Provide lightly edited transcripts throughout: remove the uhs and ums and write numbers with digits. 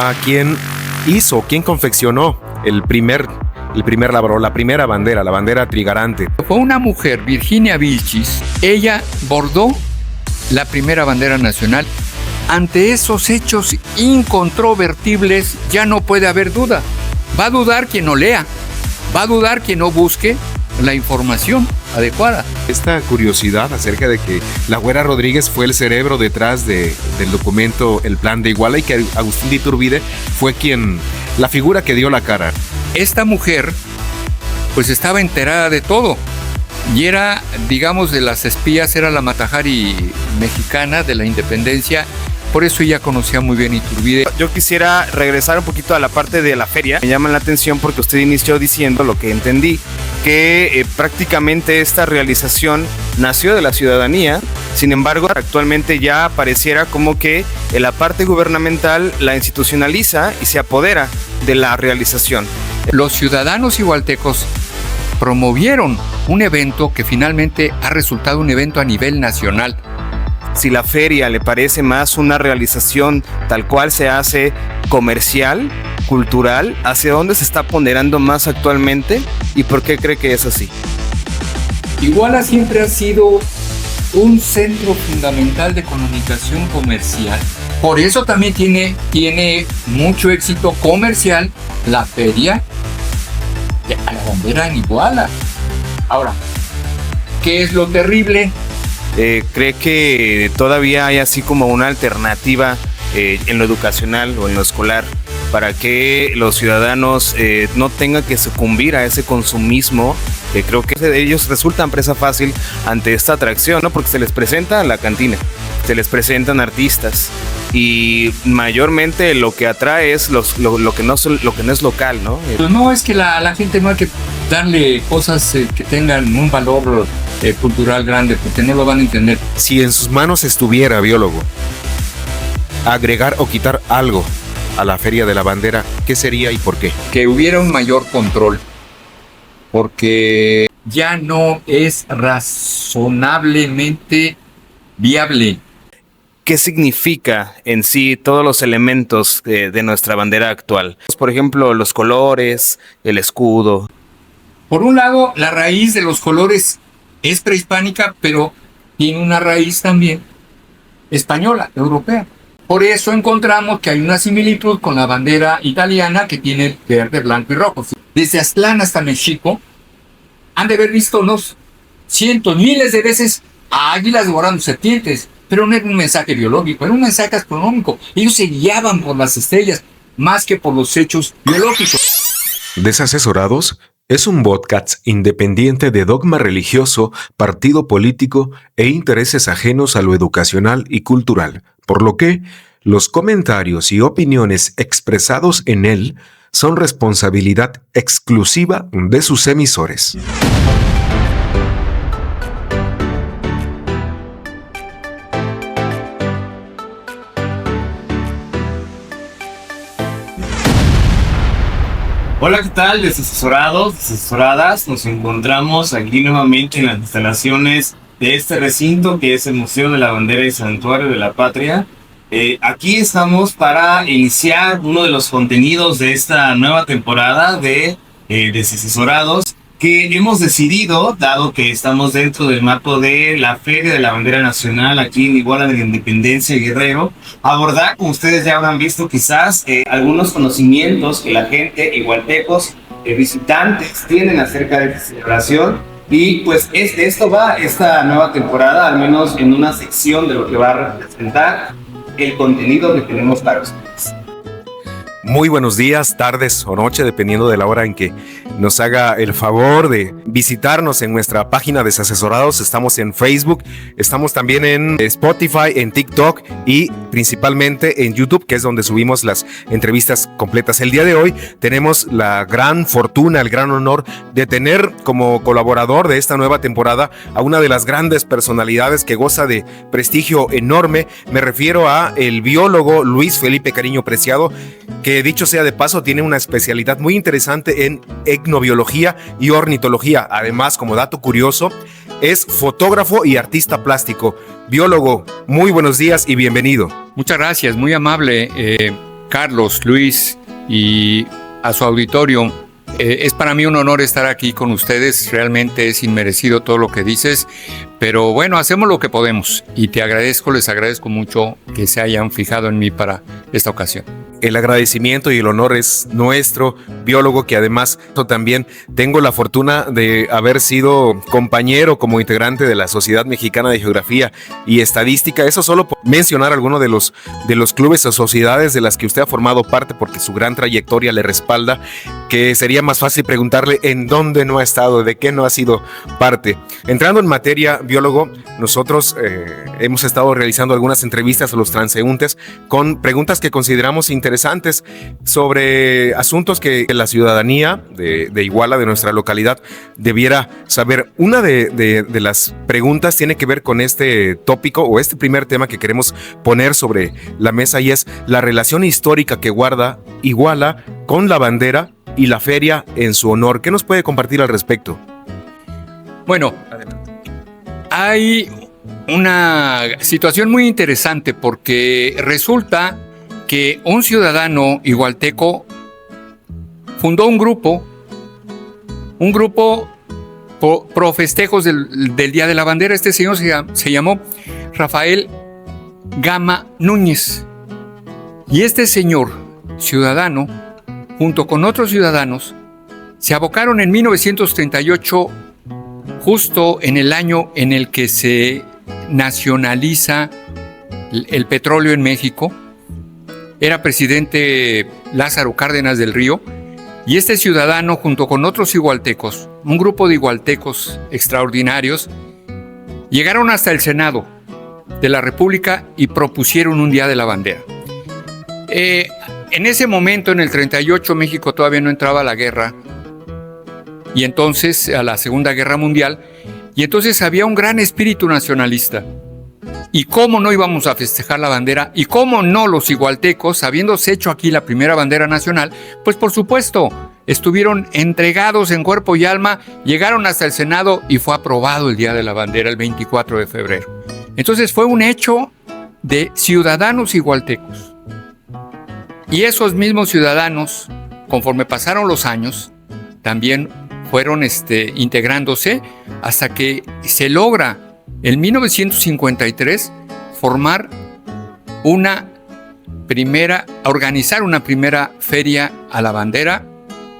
a quien confeccionó la primera bandera, la bandera trigarante. Fue una mujer, Virginia Vilchis. Ella bordó la primera bandera nacional. Ante esos hechos incontrovertibles ya no puede haber duda. Va a dudar quien no lea, va a dudar quien no busque la información adecuada. Esta curiosidad acerca de que la Güera Rodríguez fue el cerebro detrás del documento El Plan de Iguala y que Agustín de Iturbide fue la figura que dio la cara. Esta mujer pues estaba enterada de todo y era, digamos, de las espías, era la Matajari mexicana de la independencia. Por eso ella conocía muy bien Iturbide. Yo quisiera regresar un poquito a la parte de la feria. Me llama la atención porque usted inició diciendo lo que entendí, que prácticamente esta realización nació de la ciudadanía. Sin embargo, actualmente ya pareciera como que la parte gubernamental la institucionaliza y se apodera de la realización. Los ciudadanos igualtecos promovieron un evento que finalmente ha resultado un evento a nivel nacional. Si la feria le parece más una realización tal cual se hace comercial, cultural, ¿hacia dónde se está ponderando más actualmente y por qué cree que es así? Iguala siempre ha sido un centro fundamental de comunicación comercial. Por eso también tiene mucho éxito comercial la feria de la bandera en Iguala. Ahora, ¿qué es lo terrible? ¿Cree que todavía hay así como una alternativa en lo educacional o en lo escolar para que los ciudadanos no tengan que sucumbir a ese consumismo? Creo que ellos resultan presa fácil ante esta atracción, ¿no? Porque se les presenta la cantina, se les presentan artistas y mayormente lo que atrae es lo que no es local, ¿no? Pues no, es que la gente no hay que darle cosas que tengan un valor cultural grande, porque no lo van a entender. Si en sus manos estuviera, biólogo, agregar o quitar algo a la Feria de la Bandera, ¿qué sería y por qué? Que hubiera un mayor control, porque ya no es razonablemente viable. ¿Qué significa en sí todos los elementos de nuestra bandera actual? Por ejemplo, los colores, el escudo. Por un lado, la raíz de los colores es prehispánica, pero tiene una raíz también española, europea. Por eso encontramos que hay una similitud con la bandera italiana que tiene verde, blanco y rojo. Desde Aztlán hasta México han de haber visto unos cientos, miles de veces a águilas devorando serpientes, pero no era un mensaje biológico, era un mensaje astronómico. Ellos se guiaban por las estrellas más que por los hechos biológicos. Desasesorados es un podcast independiente de dogma religioso, partido político e intereses ajenos a lo educacional y cultural, por lo que los comentarios y opiniones expresados en él son responsabilidad exclusiva de sus emisores. Hola, ¿qué tal? Desasesorados, desasesoradas, nos encontramos aquí nuevamente en las instalaciones de este recinto que es el Museo de la Bandera y Santuario de la Patria. Aquí estamos para iniciar uno de los contenidos de esta nueva temporada de Desasesorados, que hemos decidido, dado que estamos dentro del marco de la Feria de la Bandera Nacional aquí en Iguala de la Independencia, Guerrero, abordar, como ustedes ya habrán visto quizás, algunos conocimientos que la gente, igualtecos, visitantes tienen acerca de esta celebración. Y pues de esto va esta nueva temporada, al menos en una sección de lo que va a representar el contenido que tenemos para ustedes. Muy buenos días, tardes o noche, dependiendo de la hora en que nos haga el favor de visitarnos en nuestra página de Desasesorados. Estamos en Facebook, estamos también en Spotify, en TikTok y principalmente en YouTube, que es donde subimos las entrevistas completas. El día de hoy tenemos la gran fortuna, el gran honor de tener como colaborador de esta nueva temporada a una de las grandes personalidades que goza de prestigio enorme. Me refiero a el biólogo Luis Felipe Cariño Preciado, que dicho sea de paso tiene una especialidad muy interesante en etnobiología y ornitología. Además, como dato curioso, es fotógrafo y artista plástico. Biólogo, muy buenos días y bienvenido. Muchas gracias, muy amable. Carlos, Luis y a su auditorio. Es para mí un honor estar aquí con ustedes, realmente es inmerecido todo lo que dices, pero bueno, hacemos lo que podemos y les agradezco mucho que se hayan fijado en mí para esta ocasión. El agradecimiento y el honor es nuestro, biólogo, que además también tengo la fortuna de haber sido compañero como integrante de la Sociedad Mexicana de Geografía y Estadística. Eso solo por mencionar algunos de los clubes o sociedades de las que usted ha formado parte, porque su gran trayectoria le respalda, que sería más fácil preguntarle en dónde no ha estado, de qué no ha sido parte. Entrando en materia, biólogo, nosotros hemos estado realizando algunas entrevistas a los transeúntes con preguntas que consideramos interesantes sobre asuntos que la ciudadanía de Iguala, de nuestra localidad, debiera saber. Una de las preguntas tiene que ver con este tópico o este primer tema que queremos poner sobre la mesa, y es la relación histórica que guarda Iguala con la bandera y la feria en su honor. ¿Qué nos puede compartir al respecto? Bueno, hay una situación muy interesante porque resulta que un ciudadano igualteco fundó un grupo pro festejos del Día de la Bandera. Este señor se llamó Rafael Gama Núñez. Y este señor, ciudadano, junto con otros ciudadanos, se abocaron en 1938, justo en el año en el que se nacionaliza el petróleo en México. Era presidente Lázaro Cárdenas del Río, y este ciudadano, junto con otros igualtecos, un grupo de igualtecos extraordinarios, llegaron hasta el Senado de la República y propusieron un Día de la Bandera. En ese momento, en el 38, México todavía no entraba a la guerra, y entonces a la Segunda Guerra Mundial, y entonces había un gran espíritu nacionalista. ¿Y cómo no íbamos a festejar la bandera? ¿Y cómo no los igualtecos, habiéndose hecho aquí la primera bandera nacional? Pues por supuesto, estuvieron entregados en cuerpo y alma, llegaron hasta el Senado y fue aprobado el Día de la Bandera el 24 de febrero. Entonces fue un hecho de ciudadanos igualtecos. Y esos mismos ciudadanos, conforme pasaron los años, también fueron integrándose hasta que se logra en 1953 organizar una primera feria a la bandera,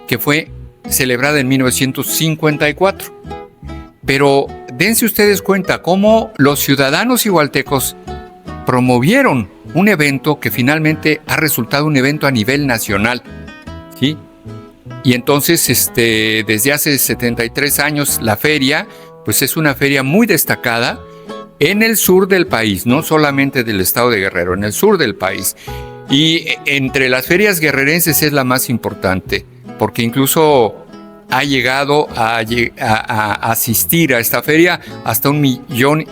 que fue celebrada en 1954. Pero dense ustedes cuenta cómo los ciudadanos igualtecos promovieron un evento que finalmente ha resultado un evento a nivel nacional, ¿sí? Y entonces, desde hace 73 años, la feria pues es una feria muy destacada en el sur del país, no solamente del estado de Guerrero, en el sur del país. Y entre las ferias guerrerenses es la más importante, porque incluso ha llegado a asistir a esta feria hasta 1,5 millones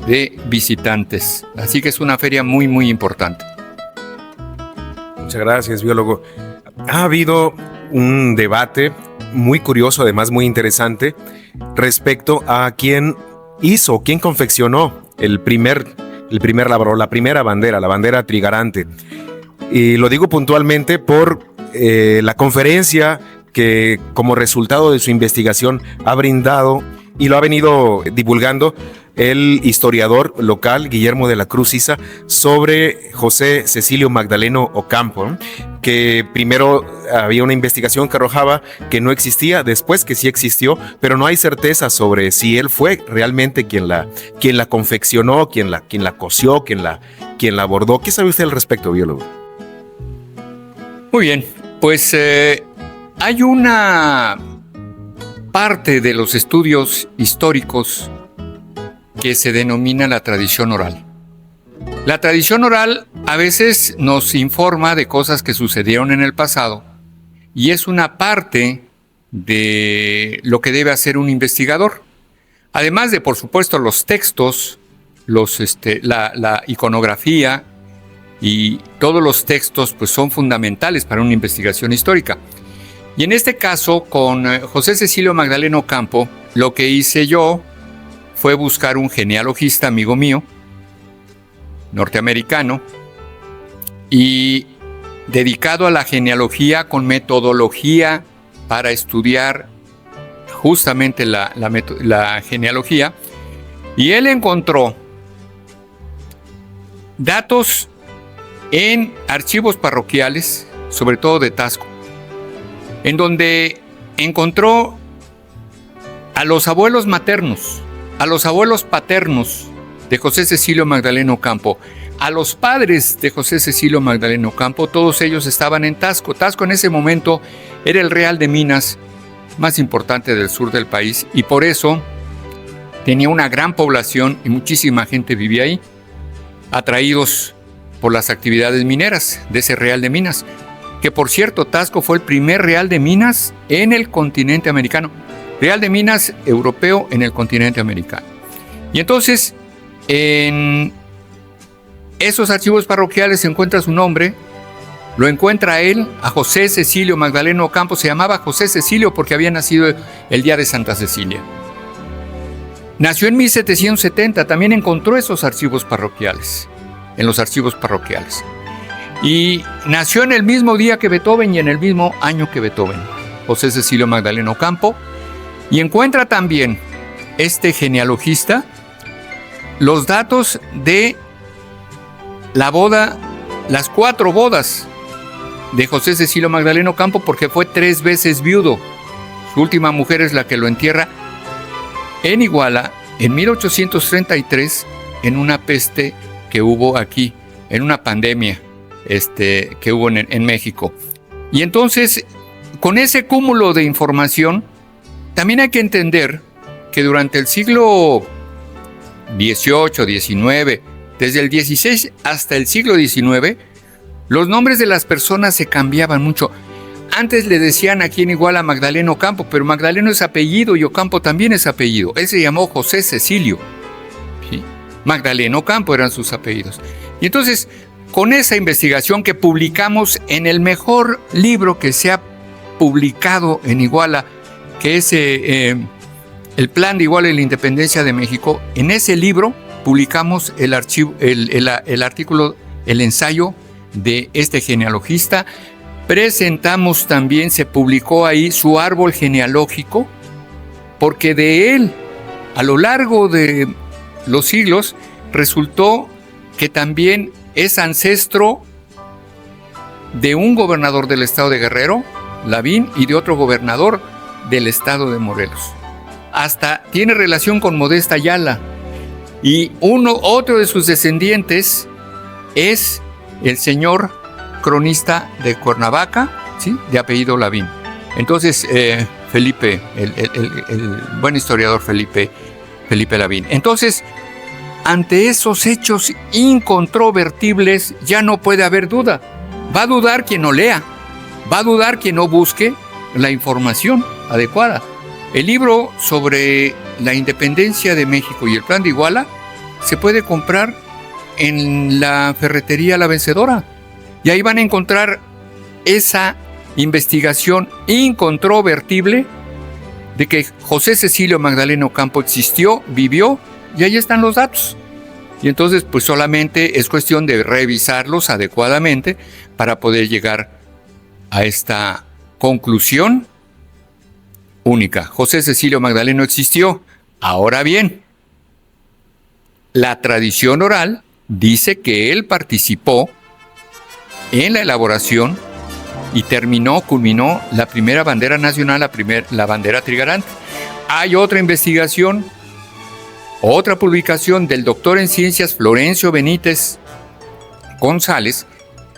de visitantes. Así que es una feria muy, muy importante. Muchas gracias, biólogo. Ha habido un debate muy curioso, además muy interesante, respecto a quién confeccionó la primera bandera, la bandera trigarante. Y lo digo puntualmente por la conferencia que, como resultado de su investigación, ha brindado y lo ha venido divulgando el historiador local Guillermo de la Cruz Isa sobre José Cecilio Magdaleno Ocampo, que primero había una investigación que arrojaba que no existía, después que sí existió, pero no hay certeza sobre si él fue realmente quien la confeccionó, quien la cosió, quien la bordó. ¿Qué sabe usted al respecto, biólogo? Muy bien, pues hay una parte de los estudios históricos que se denomina la tradición oral. La tradición oral a veces nos informa de cosas que sucedieron en el pasado y es una parte de lo que debe hacer un investigador. Además de, por supuesto, los textos, la iconografía y todos los textos pues, son fundamentales para una investigación histórica. Y en este caso, con José Cecilio Magdaleno Ocampo, lo que hice yo fue buscar un genealogista amigo mío, norteamericano, y dedicado a la genealogía con metodología para estudiar justamente la genealogía, y él encontró datos en archivos parroquiales, sobre todo de Taxco, en donde encontró a los abuelos maternos, a los abuelos paternos de José Cecilio Magdaleno Ocampo, a los padres de José Cecilio Magdaleno Ocampo. Todos ellos estaban en Taxco. Taxco en ese momento era el real de minas más importante del sur del país, y por eso tenía una gran población y muchísima gente vivía ahí, atraídos por las actividades mineras de ese real de minas, que por cierto Taxco fue el primer real de minas en el continente americano, real de minas europeo en el continente americano. Y entonces en esos archivos parroquiales se encuentra su nombre, lo encuentra él, a José Cecilio Magdaleno Ocampo. Se llamaba José Cecilio porque había nacido el día de Santa Cecilia. Nació en 1770, también encontró esos archivos parroquiales, en los archivos parroquiales. Y nació en el mismo día que Beethoven y en el mismo año que Beethoven, José Cecilio Magdaleno Ocampo. Y encuentra también este genealogista los datos de la boda, las 4 bodas de José Cecilio Magdaleno Ocampo, porque fue 3 veces viudo. Su última mujer es la que lo entierra en Iguala en 1833, en una peste que hubo aquí, en una pandemia que hubo en México. Y entonces, con ese cúmulo de información, también hay que entender que durante el siglo XVIII, XIX, desde el XVI hasta el siglo XIX, los nombres de las personas se cambiaban mucho. Antes le decían aquí en Iguala Magdaleno Ocampo, pero Magdaleno es apellido y Ocampo también es apellido. Él se llamó José Cecilio, ¿sí? Magdaleno Ocampo eran sus apellidos. Y entonces, con esa investigación que publicamos en el mejor libro que se ha publicado en Iguala, que es el Plan de Iguala y la Independencia de México, en ese libro publicamos el artículo, el ensayo de este genealogista. Presentamos también, se publicó ahí su árbol genealógico, porque de él, a lo largo de los siglos, resultó que también es ancestro de un gobernador del estado de Guerrero, Lavín, y de otro gobernador del estado de Morelos. Hasta tiene relación con Modesta Ayala. Y otro de sus descendientes es el señor cronista de Cuernavaca, ¿sí?, de apellido Lavín. Entonces, Felipe, el buen historiador Felipe Lavín. Entonces, ante esos hechos incontrovertibles ya no puede haber duda. Va a dudar quien no lea, va a dudar quien no busque la información adecuada. El libro sobre la independencia de México y el Plan de Iguala se puede comprar en la ferretería La Vencedora. Y ahí van a encontrar esa investigación incontrovertible de que José Cecilio Magdaleno Ocampo existió, vivió, y ahí están los datos. Y entonces, pues solamente es cuestión de revisarlos adecuadamente para poder llegar a esta conclusión única. José Cecilio Magdaleno existió. Ahora bien, la tradición oral dice que él participó en la elaboración y culminó la primera bandera nacional, la bandera trigarante. Hay otra investigación, otra publicación del doctor en ciencias Florencio Benítez González,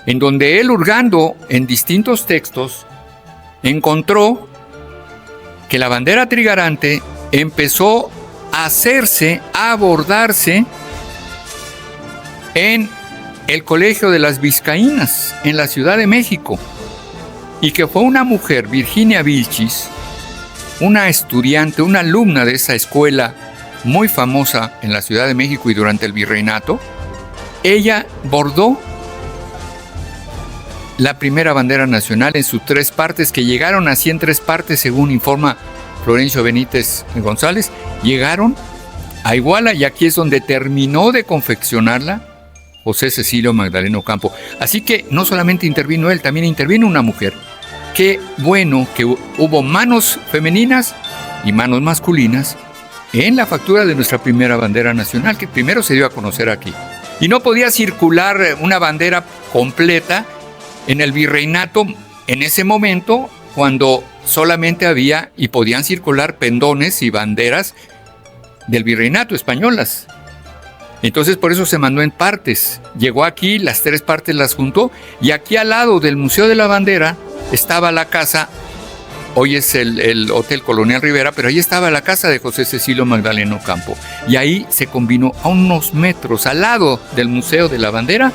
en donde él, hurgando en distintos textos, encontró que la bandera trigarante empezó a hacerse, a abordarse en el Colegio de las Vizcaínas, en la Ciudad de México, y que fue una mujer, Virginia Vilchis, una estudiante, una alumna de esa escuela muy famosa en la Ciudad de México y durante el virreinato. Ella bordó la primera bandera nacional en sus 3 partes, que llegaron así en 3 partes, según informa Florencio Benítez González. Llegaron a Iguala y aquí es donde terminó de confeccionarla José Cecilio Magdaleno Ocampo. Así que no solamente intervino él, también intervino una mujer. Qué bueno que hubo manos femeninas y manos masculinas en la factura de nuestra primera bandera nacional, que primero se dio a conocer aquí. Y no podía circular una bandera completa en el virreinato en ese momento, cuando solamente había y podían circular pendones y banderas del virreinato españolas. Entonces por eso se mandó en partes. Llegó aquí, las 3 partes las juntó, y aquí al lado del Museo de la Bandera estaba la casa, hoy es el Hotel Colonial Rivera, pero ahí estaba la casa de José Cecilio Magdaleno Ocampo. Y ahí se combinó a unos metros al lado del Museo de la Bandera.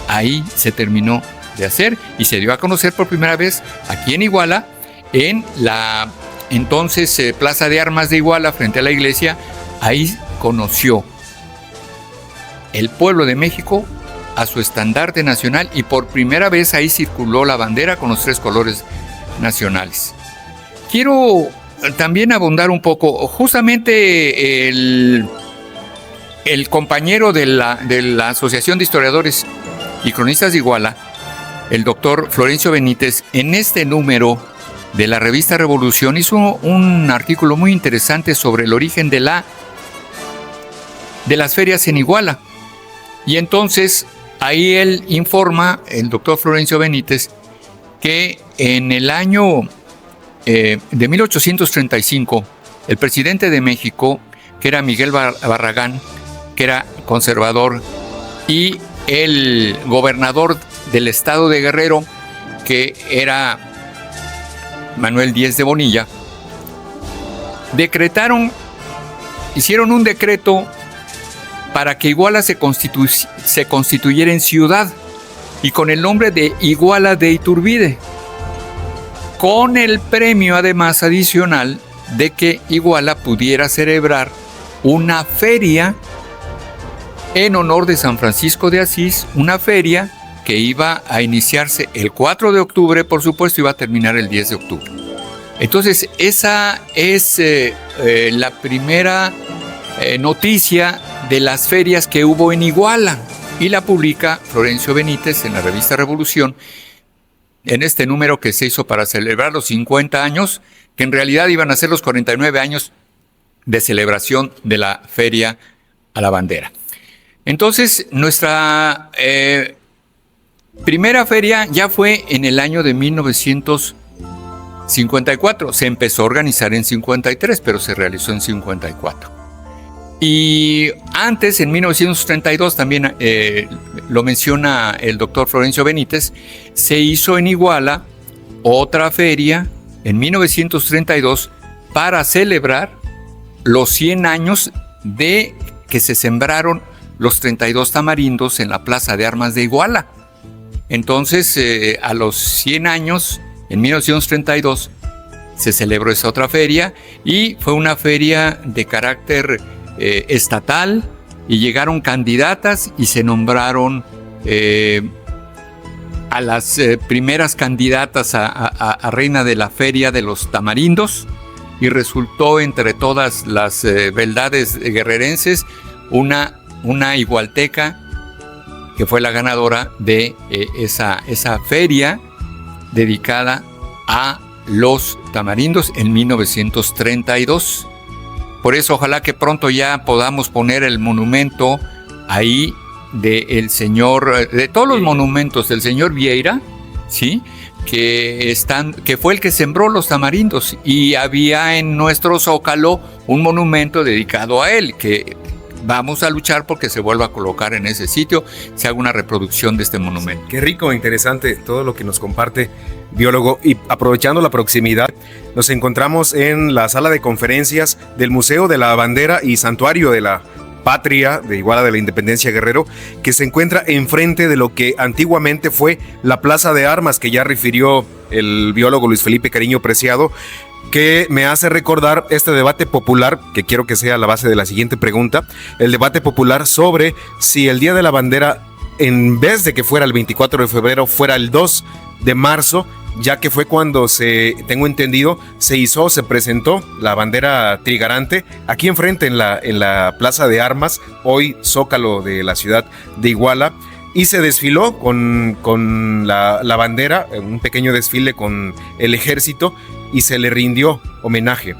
Ahí se terminó de hacer y se dio a conocer por primera vez aquí en Iguala, en la entonces Plaza de Armas de Iguala, frente a la iglesia. Ahí conoció el pueblo de México a su estandarte nacional, y por primera vez ahí circuló la bandera con los 3 colores nacionales. Quiero también abundar un poco, justamente el compañero de la Asociación de Historiadores y Cronistas de Iguala, el doctor Florencio Benítez, en este número de la revista Revolución hizo un artículo muy interesante sobre el origen de las ferias en Iguala. Y entonces ahí él informa, el doctor Florencio Benítez, que en el año de 1835, el presidente de México, que era Miguel Barragán, que era conservador, y el gobernador del estado de Guerrero, que era Manuel Díez de Bonilla, hicieron un decreto para que Iguala se constituyera en ciudad, y con el nombre de Iguala de Iturbide, con el premio además adicional de que Iguala pudiera celebrar una feria en honor de San Francisco de Asís, una feria que iba a iniciarse el 4 de octubre, por supuesto, y iba a terminar el 10 de octubre. Entonces, esa es la primera noticia de las ferias que hubo en Iguala, y la publica Florencio Benítez en la revista Revolución, en este número que se hizo para celebrar los 50 años, que en realidad iban a ser los 49 años de celebración de la Feria a la Bandera. Entonces, nuestra primera feria ya fue en el año de 1954. Se empezó a organizar en 53, pero se realizó en 54. Y antes, en 1932, también lo menciona el doctor Florencio Benítez, se hizo en Iguala otra feria en 1932 para celebrar los 100 años de que se sembraron los 32 tamarindos en la Plaza de Armas de Iguala. Entonces, a los 100 años, en 1932, se celebró esa otra feria, y fue una feria de carácter estatal, y llegaron candidatas y se nombraron a las primeras candidatas a reina de la feria de los tamarindos, y resultó entre todas las beldades guerrerenses una igualteca que fue la ganadora de esa feria dedicada a los tamarindos en 1932. Por eso ojalá que pronto ya podamos poner el monumento ahí del señor, de todos los monumentos del señor Vieira, ¿sí? Que fue el que sembró los tamarindos, y había en nuestro Zócalo un monumento dedicado a él, que vamos a luchar porque se vuelva a colocar en ese sitio, se haga una reproducción de este monumento. Qué rico e interesante todo lo que nos comparte, biólogo. Y aprovechando la proximidad, nos encontramos en la sala de conferencias del Museo de la Bandera y Santuario de la Patria de Iguala de la Independencia Guerrero, que se encuentra enfrente de lo que antiguamente fue la Plaza de Armas, que ya refirió el biólogo Luis Felipe Cariño Preciado, que me hace recordar este debate popular, que quiero que sea la base de la siguiente pregunta, el debate popular sobre si el Día de la Bandera, en vez de que fuera el 24 de febrero, fuera el 2 de marzo, ya que fue cuando tengo entendido, se presentó la bandera trigarante aquí enfrente en la Plaza de Armas, hoy Zócalo de la ciudad de Iguala, y se desfiló con la bandera, un pequeño desfile con el ejército, y se le rindió homenaje.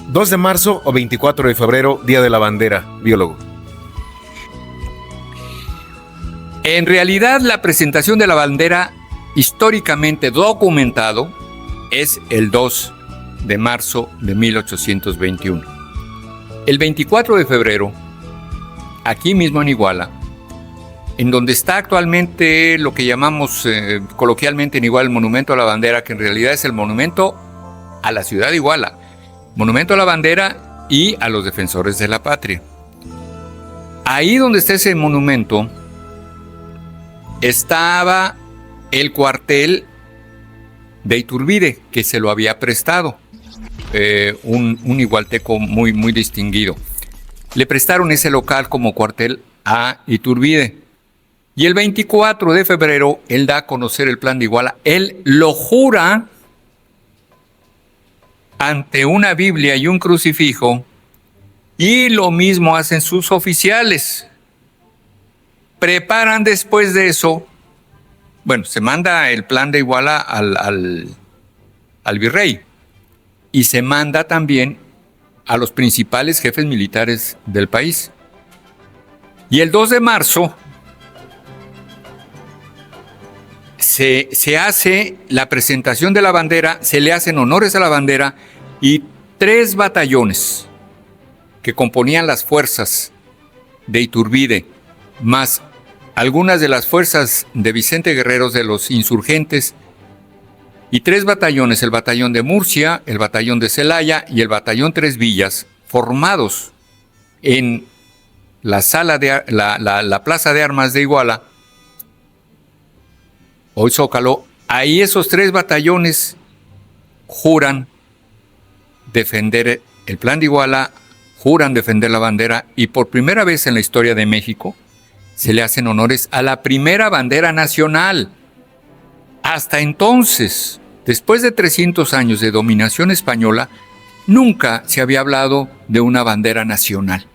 2 de marzo o 24 de febrero, Día de la Bandera, biólogo. En realidad, la presentación de la bandera, históricamente documentado, es el 2 de marzo de 1821. El 24 de febrero, aquí mismo en Iguala, en donde está actualmente lo que llamamos coloquialmente en Iguala el Monumento a la Bandera, que en realidad es el monumento a la ciudad de Iguala, monumento a la bandera y a los defensores de la patria. Ahí donde está ese monumento estaba el cuartel de Iturbide, que se lo había prestado, un igualteco muy, muy distinguido. Le prestaron ese local como cuartel a Iturbide. Y el 24 de febrero, él da a conocer el plan de Iguala. Él lo jura ante una Biblia y un crucifijo, y lo mismo hacen sus oficiales. Preparan después de eso, bueno, se manda el plan de Iguala al virrey, y se manda también a los principales jefes militares del país. Y el 2 de marzo se hace la presentación de la bandera, se le hacen honores a la bandera, y 3 batallones que componían las fuerzas de Iturbide, más algunas de las fuerzas de Vicente Guerreros de los insurgentes, y 3 batallones, el batallón de Murcia, el batallón de Celaya y el batallón Tres Villas, formados en la Plaza de Armas de Iguala, hoy Zócalo. Ahí esos 3 batallones juran defender el plan de Iguala, juran defender la bandera, y por primera vez en la historia de México se le hacen honores a la primera bandera nacional. Hasta entonces, después de 300 años de dominación española, nunca se había hablado de una bandera nacional.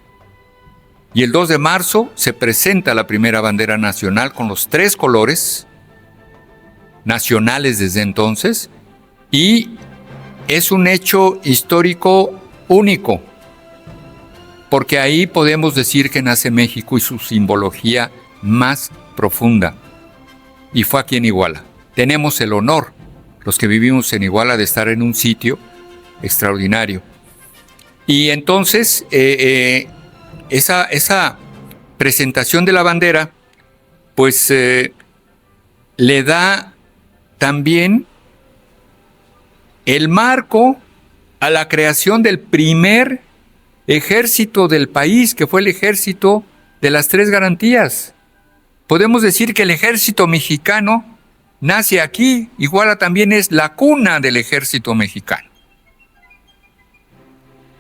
Y el 2 de marzo se presenta la primera bandera nacional con los 3 colores nacionales desde entonces, y es un hecho histórico único, porque ahí podemos decir que nace México y su simbología más profunda. Y fue aquí en Iguala. Tenemos el honor, los que vivimos en Iguala, de estar en un sitio extraordinario. Y entonces, esa presentación de la bandera, pues le da también el marco a la creación del primer ejército del país, que fue el ejército de las 3 garantías. Podemos decir que el ejército mexicano nace aquí. Iguala también es la cuna del ejército mexicano.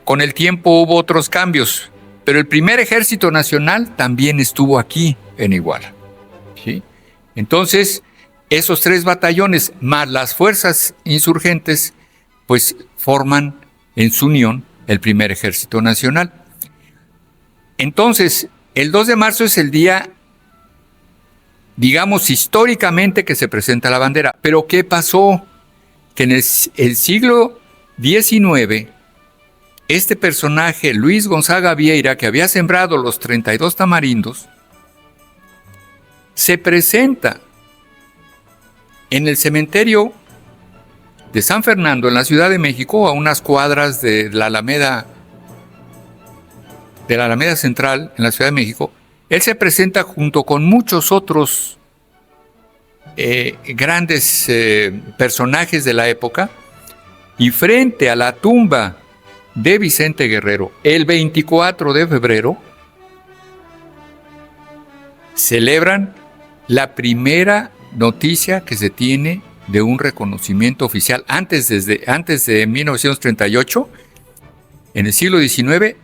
Con el tiempo hubo otros cambios, pero el primer ejército nacional también estuvo aquí en Iguala, ¿sí? Entonces, esos 3 batallones más las fuerzas insurgentes, pues forman en su unión el primer ejército nacional. Entonces, el 2 de marzo es el día, digamos, históricamente que se presenta la bandera. Pero ¿qué pasó? Que en el siglo XIX, este personaje, Luis Gonzaga Vieira, que había sembrado los 32 tamarindos, se presenta en el cementerio de San Fernando, en la Ciudad de México, a unas cuadras de la Alameda Central, en la Ciudad de México. Él se presenta junto con muchos otros grandes personajes de la época, y frente a la tumba de Vicente Guerrero, el 24 de febrero, celebran la primera noticia que se tiene de un reconocimiento oficial. Antes de 1938, en el siglo XIX,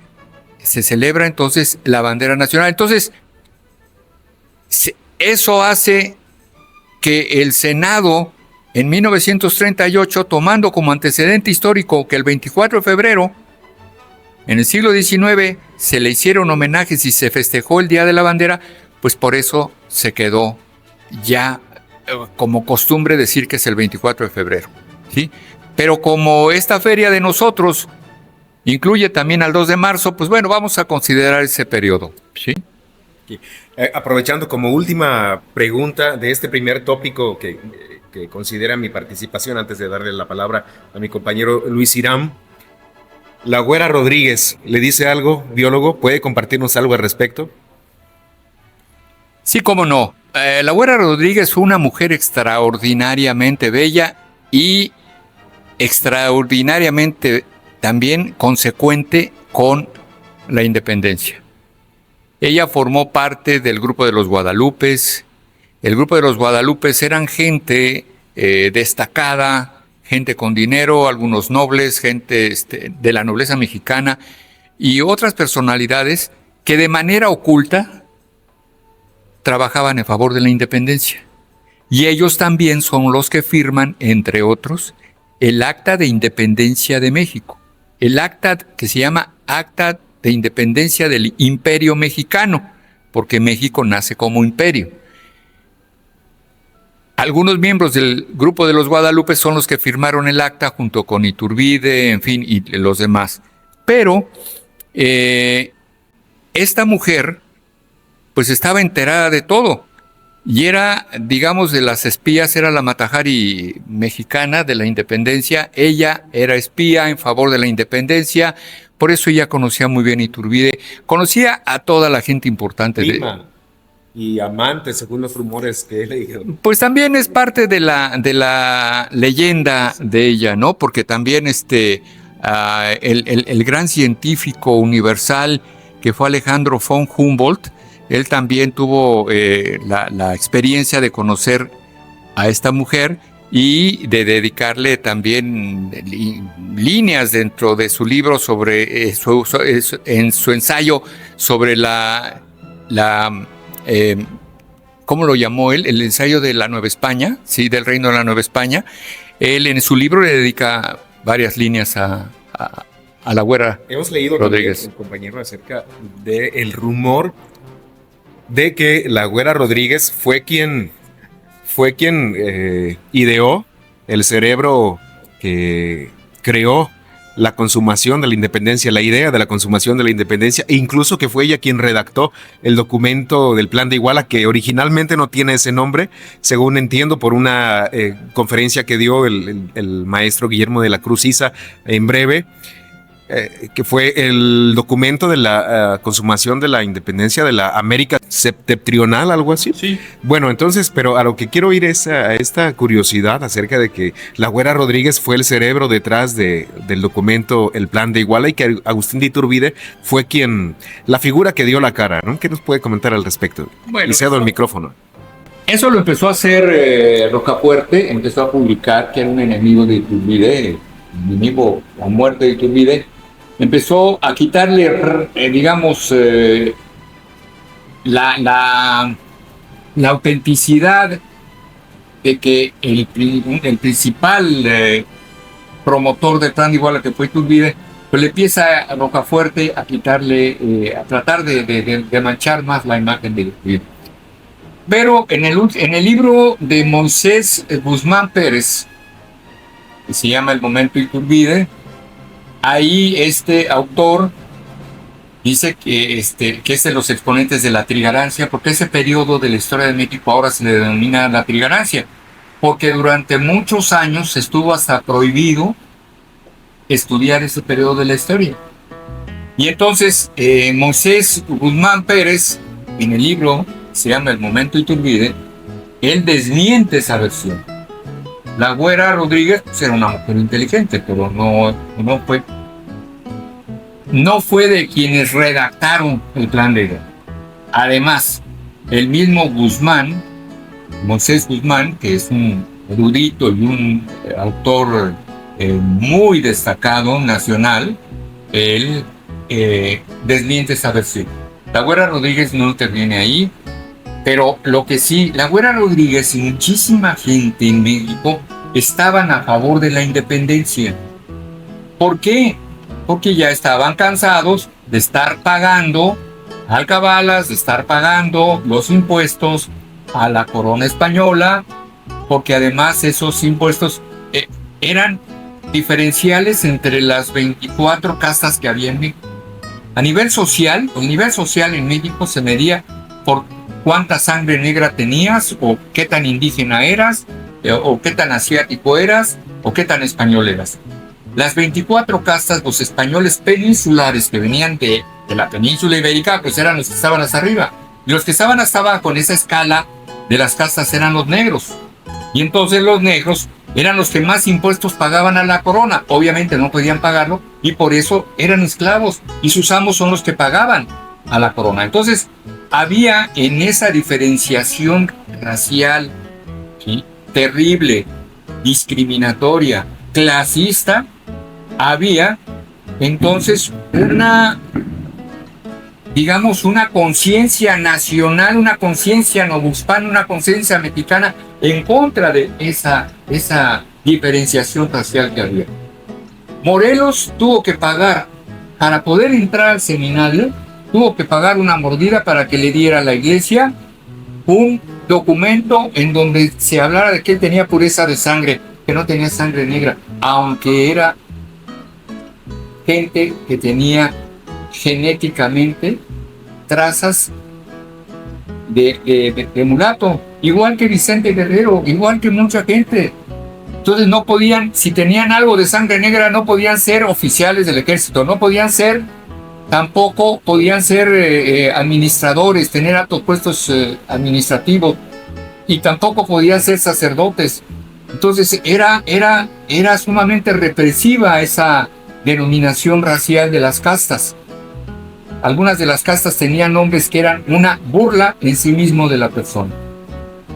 se celebra entonces la bandera nacional. Entonces, eso hace que el Senado en 1938, tomando como antecedente histórico que el 24 de febrero, en el siglo XIX, se le hicieron homenajes y se festejó el Día de la Bandera, pues por eso se quedó ya como costumbre decir que es el 24 de febrero, ¿sí? Pero como esta feria de nosotros incluye también al 2 de marzo, pues bueno, vamos a considerar ese periodo, ¿sí? Aprovechando como última pregunta de este primer tópico que considera mi participación, antes de darle la palabra a mi compañero Luis Irán, la Güera Rodríguez, ¿le dice algo, biólogo? ¿Puede compartirnos algo al respecto? Sí, cómo no. La Güera Rodríguez fue una mujer extraordinariamente bella y extraordinariamente también consecuente con la independencia. Ella formó parte del grupo de los Guadalupes. El grupo de los Guadalupes eran gente destacada, gente con dinero, algunos nobles, gente de la nobleza mexicana y otras personalidades que de manera oculta trabajaban en favor de la independencia. Y ellos también son los que firman, entre otros, el Acta de Independencia de México. El acta que se llama Acta de Independencia del Imperio Mexicano, porque México nace como imperio. Algunos miembros del grupo de los Guadalupe son los que firmaron el acta junto con Iturbide, en fin, y los demás. Pero esta mujer pues estaba enterada de todo y era, digamos, de las espías, era la Matajari mexicana de la independencia. Ella era espía en favor de la independencia, por eso ella conocía muy bien Iturbide, conocía a toda la gente importante. Y amante, según los rumores que he leído. Pues también es parte de la leyenda de ella, ¿no? Porque también el gran científico universal que fue Alejandro von Humboldt, él también tuvo la experiencia de conocer a esta mujer y de dedicarle también líneas dentro de su libro sobre en su ensayo sobre ¿cómo lo llamó él? El ensayo de la Nueva España, sí, del reino de la Nueva España. Él en su libro le dedica varias líneas a la Güera Rodríguez. Hemos leído también, compañero, acerca del rumor de que la Güera Rodríguez fue quien ideó el cerebro que creó la consumación de la independencia, la idea de la consumación de la independencia, e incluso que fue ella quien redactó el documento del Plan de Iguala, que originalmente no tiene ese nombre, según entiendo, por una conferencia que dio el maestro Guillermo de la Cruz Isa en breve, que fue el documento de la consumación de la independencia de la América septentrional, algo así. Sí. Bueno, entonces, pero a lo que quiero ir es a esta curiosidad acerca de que la Güera Rodríguez fue el cerebro detrás del documento El Plan de Iguala y que Agustín de Iturbide fue la figura que dio la cara, ¿no? ¿Qué nos puede comentar al respecto? Bueno, y cedo el micrófono. Eso lo empezó a hacer Rocafuerte, empezó a publicar que era un enemigo de Iturbide, enemigo a muerte de Iturbide. Empezó a quitarle, digamos, la autenticidad de que el principal promotor del Plan de Iguala, que fue Iturbide, pues le empieza a Rocafuerte a quitarle, a tratar de manchar más la imagen de Iturbide. Pero en el libro de Moisés Guzmán Pérez, que se llama El Momento Iturbide, ahí este autor dice que es de los exponentes de la trigarancia, porque ese periodo de la historia de México ahora se le denomina la trigarancia, porque durante muchos años estuvo hasta prohibido estudiar ese periodo de la historia. Y entonces Moisés Guzmán Pérez, en el libro se llama El Momento Iturbide, él desmiente esa versión. La Güera Rodríguez pues, era una mujer inteligente, pero no fue de quienes redactaron el Plan de Iguala. Además, el mismo Guzmán, Moisés Guzmán, que es un erudito y un autor muy destacado nacional, él desmiente esa versión. La Güera Rodríguez no interviene ahí. Pero lo que sí, la Güera Rodríguez y muchísima gente en México estaban a favor de la independencia. ¿Por qué? Porque ya estaban cansados de estar pagando alcabalas, de estar pagando los impuestos a la corona española, porque además esos impuestos eran diferenciales entre las 24 castas que había en México. A nivel social, el nivel social en México se medía por cuánta sangre negra tenías, o qué tan indígena eras, o qué tan asiático eras, o qué tan español eras. Las 24 castas, los españoles peninsulares que venían de la península ibérica, pues eran los que estaban hasta arriba. Y los que estaban hasta abajo en esa escala de las castas eran los negros. Y entonces los negros eran los que más impuestos pagaban a la corona. Obviamente no podían pagarlo y por eso eran esclavos. Y sus amos son los que pagaban a la corona. Entonces había en esa diferenciación racial, ¿sí?, terrible, discriminatoria, clasista, había entonces una conciencia nacional, una conciencia novohispana, una conciencia mexicana en contra de esa diferenciación racial que había. Morelos tuvo que pagar, para poder entrar al seminario, tuvo que pagar una mordida para que le diera a la iglesia un documento en donde se hablara de que él tenía pureza de sangre, que no tenía sangre negra, aunque era gente que tenía genéticamente trazas de mulato, igual que Vicente Guerrero, igual que mucha gente. Entonces no podían, si tenían algo de sangre negra, no podían ser oficiales del ejército, no podían ser, tampoco podían ser administradores, tener altos puestos administrativos, y tampoco podían ser sacerdotes. Entonces era sumamente represiva esa denominación racial de las castas. Algunas de las castas tenían nombres que eran una burla en sí mismo de la persona.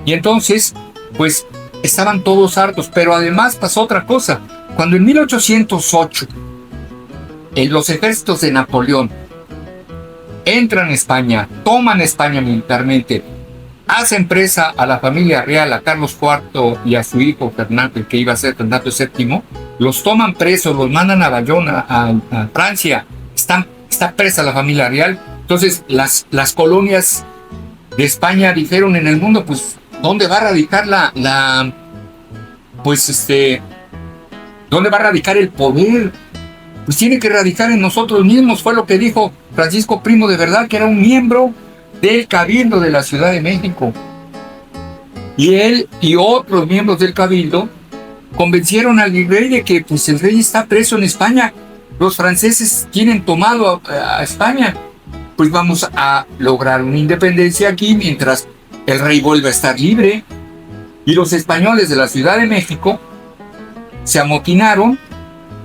Y entonces, pues, estaban todos hartos. Pero además pasó otra cosa. Cuando en 1808 los ejércitos de Napoleón entran a España, toman España militarmente, hacen presa a la familia real, a Carlos IV y a su hijo Fernando, el que iba a ser Fernando VII, los toman presos, los mandan a Bayona, a Francia, está presa la familia real. Entonces las colonias de España dijeron en el mundo, pues, ¿dónde va a radicar ¿dónde va a radicar el poder? Pues tiene que radicar en nosotros mismos, fue lo que dijo Francisco Primo de Verdad, que era un miembro del Cabildo de la Ciudad de México. Y él y otros miembros del Cabildo convencieron al virrey de que, pues, el rey está preso en España, los franceses tienen tomado a España, pues vamos a lograr una independencia aquí mientras el rey vuelve a estar libre. Y los españoles de la Ciudad de México se amotinaron,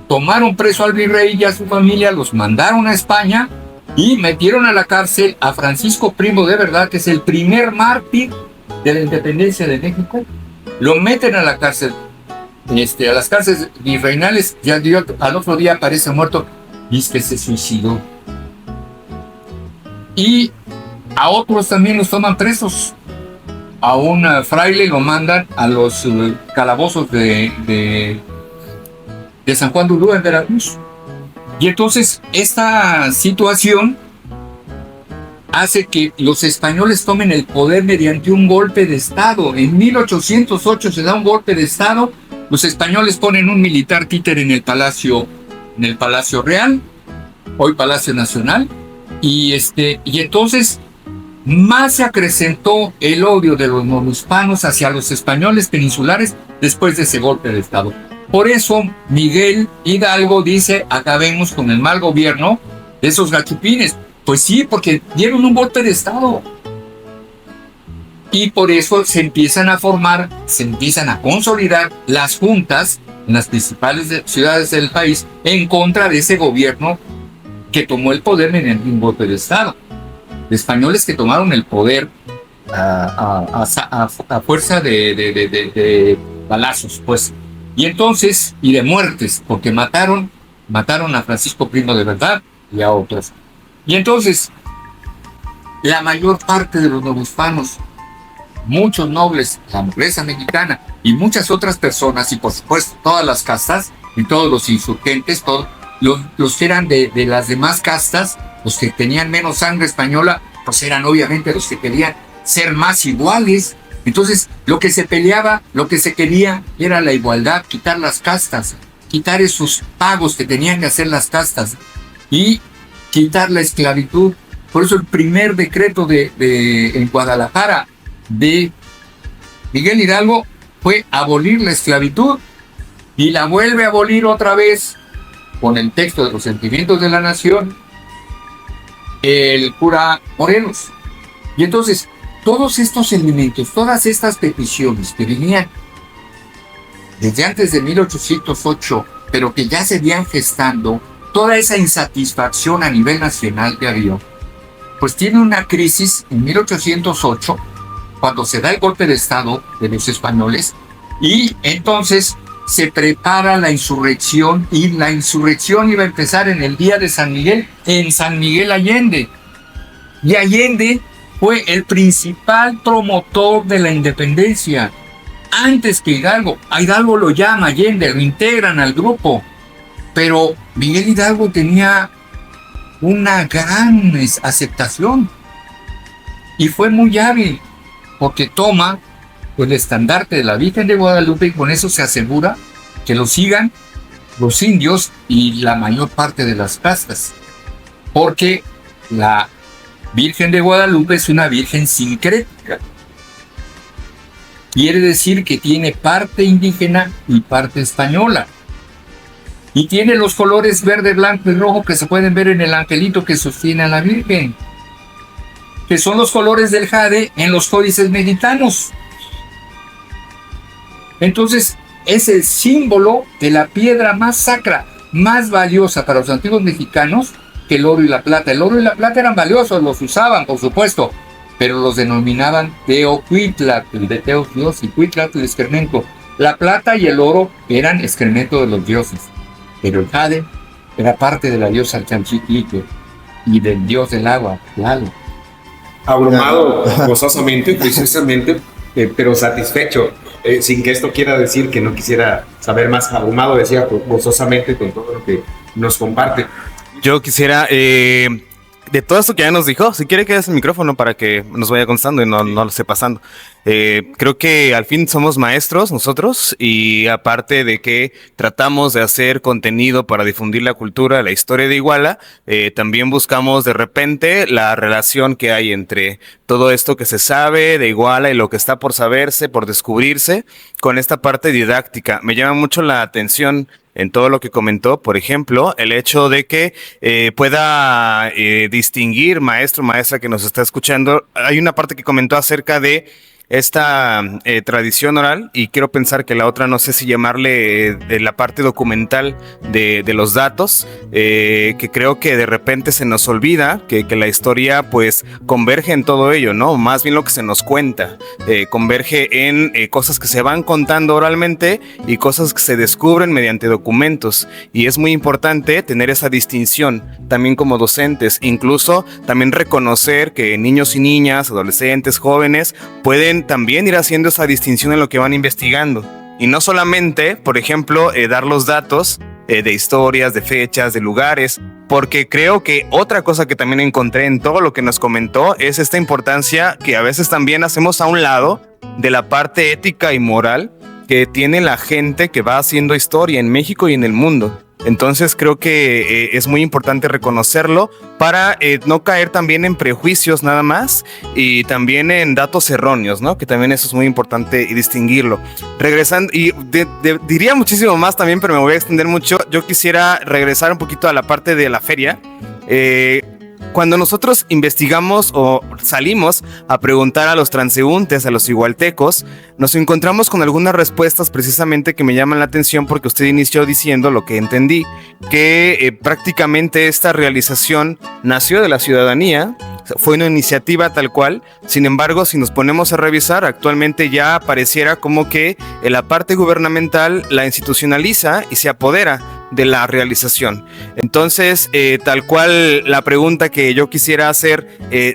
tomaron preso al virrey y a su familia, los mandaron a España y metieron a la cárcel a Francisco Primo de Verdad, que es el primer mártir de la independencia de México. Lo meten a la cárcel, a las cárceles virreinales. Ya al otro día aparece muerto, dice que se suicidó. Y a otros también los toman presos. A un fraile lo mandan a los calabozos de San Juan de Ulúa, en Veracruz. Y entonces esta situación hace que los españoles tomen el poder mediante un golpe de Estado. En 1808 se da un golpe de Estado. Los españoles ponen un militar títere en el Palacio Real, hoy Palacio Nacional, y entonces más se acrecentó el odio de los novohispanos hacia los españoles peninsulares después de ese golpe de Estado. Por eso Miguel Hidalgo dice: acabemos con el mal gobierno de esos gachupines. Pues sí, porque dieron un golpe de Estado. Y por eso se empiezan a formar, se empiezan a consolidar las juntas en las principales ciudades del país en contra de ese gobierno que tomó el poder mediante un golpe de Estado. Españoles que tomaron el poder a fuerza de balazos, pues. Y entonces, y de muertes, porque mataron a Francisco Primo de Verdad y a otros. Y entonces, la mayor parte de los novohispanos muchos nobles, la nobleza mexicana y muchas otras personas, y por supuesto todas las castas y todos los insurgentes, todos los que eran de las demás castas, los que tenían menos sangre española, pues eran obviamente los que querían ser más iguales. Entonces, lo que se peleaba, lo que se quería era la igualdad, quitar las castas, quitar esos pagos que tenían que hacer las castas y quitar la esclavitud. Por eso el primer decreto en Guadalajara de Miguel Hidalgo fue abolir la esclavitud, y la vuelve a abolir otra vez con el texto de los sentimientos de la nación el cura Morelos. Y entonces todos estos elementos, todas estas peticiones que venían desde antes de 1808, pero que ya se venían gestando, toda esa insatisfacción a nivel nacional que había, pues tiene una crisis en 1808, cuando se da el golpe de Estado de los españoles, y entonces se prepara la insurrección, y la insurrección iba a empezar en el día de San Miguel, en San Miguel Allende. Y Allende fue el principal promotor de la independencia, antes que Hidalgo. A Hidalgo lo llama Allende, lo integran al grupo, pero Miguel Hidalgo tenía una gran aceptación y fue muy hábil, porque toma el estandarte de la Virgen de Guadalupe, y con eso se asegura que lo sigan los indios y la mayor parte de las castas, porque la Virgen de Guadalupe es una virgen sincrética. Quiere decir que tiene parte indígena y parte española. Y tiene los colores verde, blanco y rojo que se pueden ver en el angelito que sostiene a la Virgen, que son los colores del jade en los códices mexicanos. Entonces, es el símbolo de la piedra más sacra, más valiosa para los antiguos mexicanos que el oro y la plata. El oro y la plata eran valiosos, los usaban, por supuesto, pero los denominaban Teocuitlatl, de Teos Dios, y Cuitlatl excremento. La plata y el oro eran excremento de los dioses, pero el jade era parte de la diosa Chanchitlique y del dios del agua, Tlaloc. Abrumado gozosamente, precisamente, pero satisfecho, sin que esto quiera decir que no quisiera saber más. Abrumado, decía, gozosamente con todo lo que nos comparte. Yo quisiera, de todo esto que ya nos dijo, si quiere quedes el micrófono para que nos vaya contando y no lo esté pasando. Creo que al fin somos maestros nosotros, y aparte de que tratamos de hacer contenido para difundir la cultura, la historia de Iguala, también buscamos de repente la relación que hay entre todo esto que se sabe de Iguala y lo que está por saberse, por descubrirse, con esta parte didáctica. Me llama mucho la atención en todo lo que comentó, por ejemplo, el hecho de que pueda distinguir, maestro, maestra que nos está escuchando. Hay una parte que comentó acerca de esta tradición oral, y quiero pensar que la otra, no sé si llamarle de la parte documental de los datos, que creo que de repente se nos olvida que la historia pues converge en todo ello, ¿no? Más bien lo que se nos cuenta, converge en cosas que se van contando oralmente y cosas que se descubren mediante documentos, y es muy importante tener esa distinción también como docentes, incluso también reconocer que niños y niñas, adolescentes, jóvenes pueden también ir haciendo esa distinción en lo que van investigando, y no solamente, por ejemplo, dar los datos de historias, de fechas, de lugares, porque creo que otra cosa que también encontré en todo lo que nos comentó es esta importancia que a veces también hacemos a un lado de la parte ética y moral que tiene la gente que va haciendo historia en México y en el mundo. Entonces creo que es muy importante reconocerlo para no caer también en prejuicios nada más, y también en datos erróneos, ¿no? Que también eso es muy importante y distinguirlo. Regresando, y diría muchísimo más también, pero me voy a extender mucho. Yo quisiera regresar un poquito a la parte de la feria. Cuando nosotros investigamos o salimos a preguntar a los transeúntes, a los igualtecos, nos encontramos con algunas respuestas precisamente que me llaman la atención, porque usted inició diciendo, lo que entendí, que prácticamente esta realización nació de la ciudadanía, fue una iniciativa tal cual. Sin embargo, si nos ponemos a revisar, actualmente ya pareciera como que la parte gubernamental la institucionaliza y se apodera de la realización. Entonces, tal cual la pregunta que yo quisiera hacer,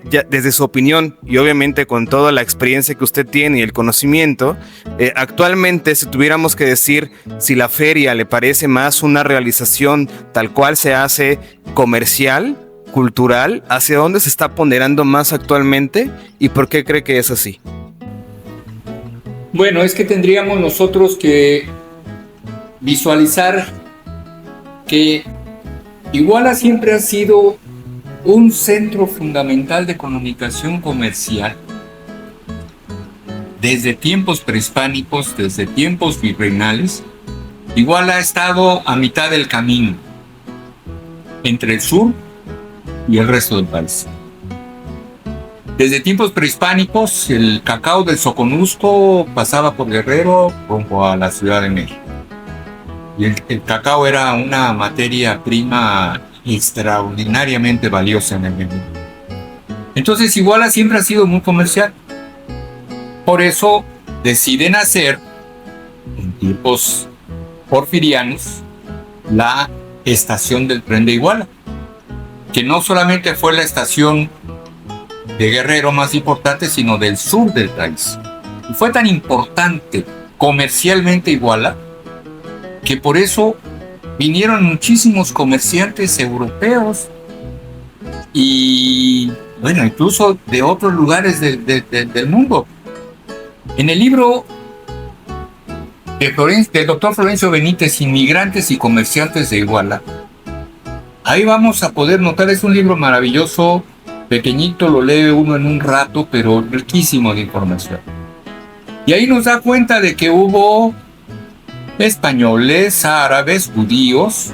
ya desde su opinión y obviamente con toda la experiencia que usted tiene y el conocimiento, actualmente si tuviéramos que decir si la feria le parece más una realización tal cual se hace comercial, cultural, ¿hacia dónde se está ponderando más actualmente y por qué cree que es así? Bueno, es que tendríamos nosotros que visualizar que Iguala siempre ha sido un centro fundamental de comunicación comercial desde tiempos prehispánicos, desde tiempos virreinales. Iguala ha estado a mitad del camino entre el sur y el resto del país. Desde tiempos prehispánicos, el cacao del Soconusco pasaba por Guerrero rumbo a la Ciudad de México. Y el cacao era una materia prima extraordinariamente valiosa en el mundo. Entonces, Iguala siempre ha sido muy comercial. Por eso deciden hacer, en tiempos porfirianos, la estación del tren de Iguala, que no solamente fue la estación de Guerrero más importante, sino del sur del país. Y fue tan importante comercialmente Iguala, que por eso vinieron muchísimos comerciantes europeos y, bueno, incluso de otros lugares del mundo. En el libro del doctor Florencio Benítez, Inmigrantes y Comerciantes de Iguala, ahí vamos a poder notar, es un libro maravilloso, pequeñito, lo lee uno en un rato, pero riquísimo de información. Y ahí nos da cuenta de que hubo españoles, árabes, judíos,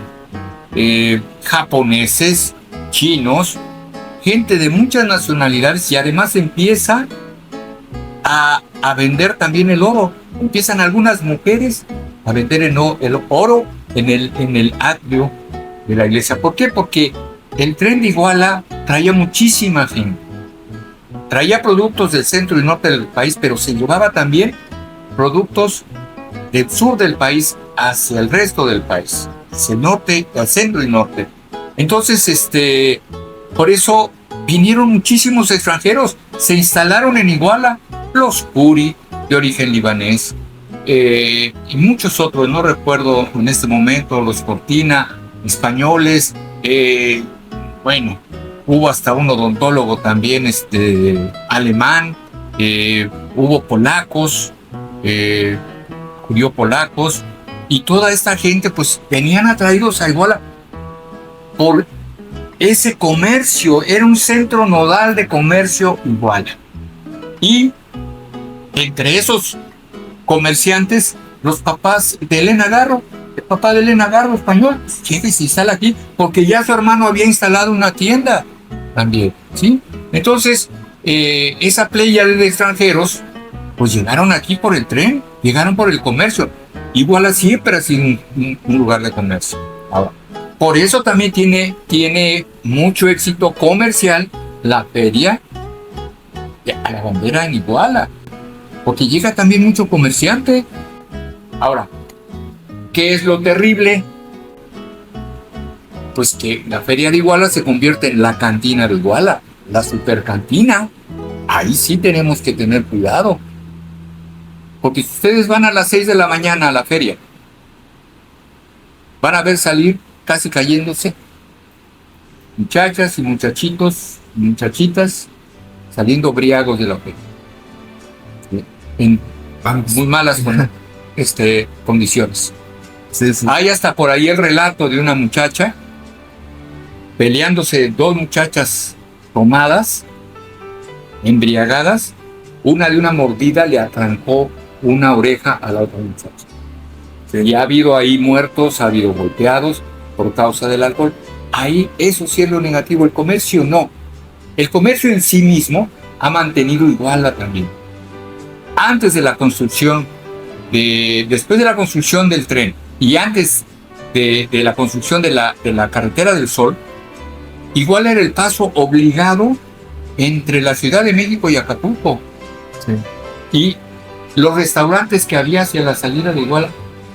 japoneses, chinos, gente de muchas nacionalidades, y además empieza a vender también el oro. Empiezan algunas mujeres a vender el oro en el atrio de la iglesia. ¿Por qué? Porque el tren de Iguala traía muchísima gente. Traía productos del centro y norte del país, pero se llevaba también productos del sur del país hacia el resto del país, hacia el norte, al centro y norte. Entonces, por eso vinieron muchísimos extranjeros, se instalaron en Iguala, los Puri, de origen libanés, y muchos otros, no recuerdo en este momento, los Cortina, españoles, bueno, hubo hasta un odontólogo también, alemán, hubo polacos, judío-polacos, y toda esta gente pues venían atraídos a Iguala por ese comercio. Era un centro nodal de comercio Iguala. Y entre esos comerciantes, los papás de Elena Garro, el papá de Elena Garro, español, llega y se instala aquí porque ya su hermano había instalado una tienda también, ¿sí? Entonces, esa playa de extranjeros pues llegaron aquí por el tren, llegaron por el comercio. Iguala siempre ha sido un lugar de comercio. Ahora, por eso también tiene mucho éxito comercial la feria a la bandera en Iguala, porque llega también mucho comerciante. Ahora, ¿qué es lo terrible? Pues que la feria de Iguala se convierte en la cantina de Iguala, la supercantina. Ahí sí tenemos que tener cuidado. Porque si ustedes van a las 6 de la mañana a la feria, van a ver salir casi cayéndose muchachas y muchachitos, muchachitas, saliendo briagos de la feria. En muy malas condiciones. Sí, sí. Hay hasta por ahí el relato de una muchacha peleándose, dos muchachas tomadas, embriagadas. Una de una mordida le arrancó una oreja a la otra muchacha. Y ha habido ahí muertos, ha habido golpeados por causa del alcohol. Ahí eso sí es lo negativo. El comercio no. El comercio en sí mismo ha mantenido Iguala también. Antes de la construcción, después de la construcción del tren y antes de la construcción de la carretera del Sol, Iguala era el paso obligado entre la Ciudad de México y Acapulco. Sí. Y los restaurantes que había hacia la salida de Iguala,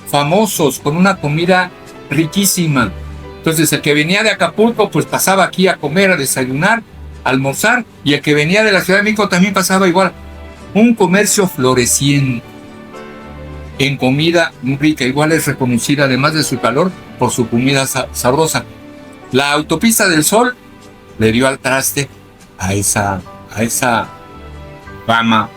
famosos, con una comida riquísima. Entonces el que venía de Acapulco pues pasaba aquí a comer, a desayunar, a almorzar, y el que venía de la Ciudad de México también pasaba igual. Un comercio floreciente en comida muy rica, igual es reconocida además de su calor por su comida sabrosa. La autopista del Sol le dio al traste a esa fama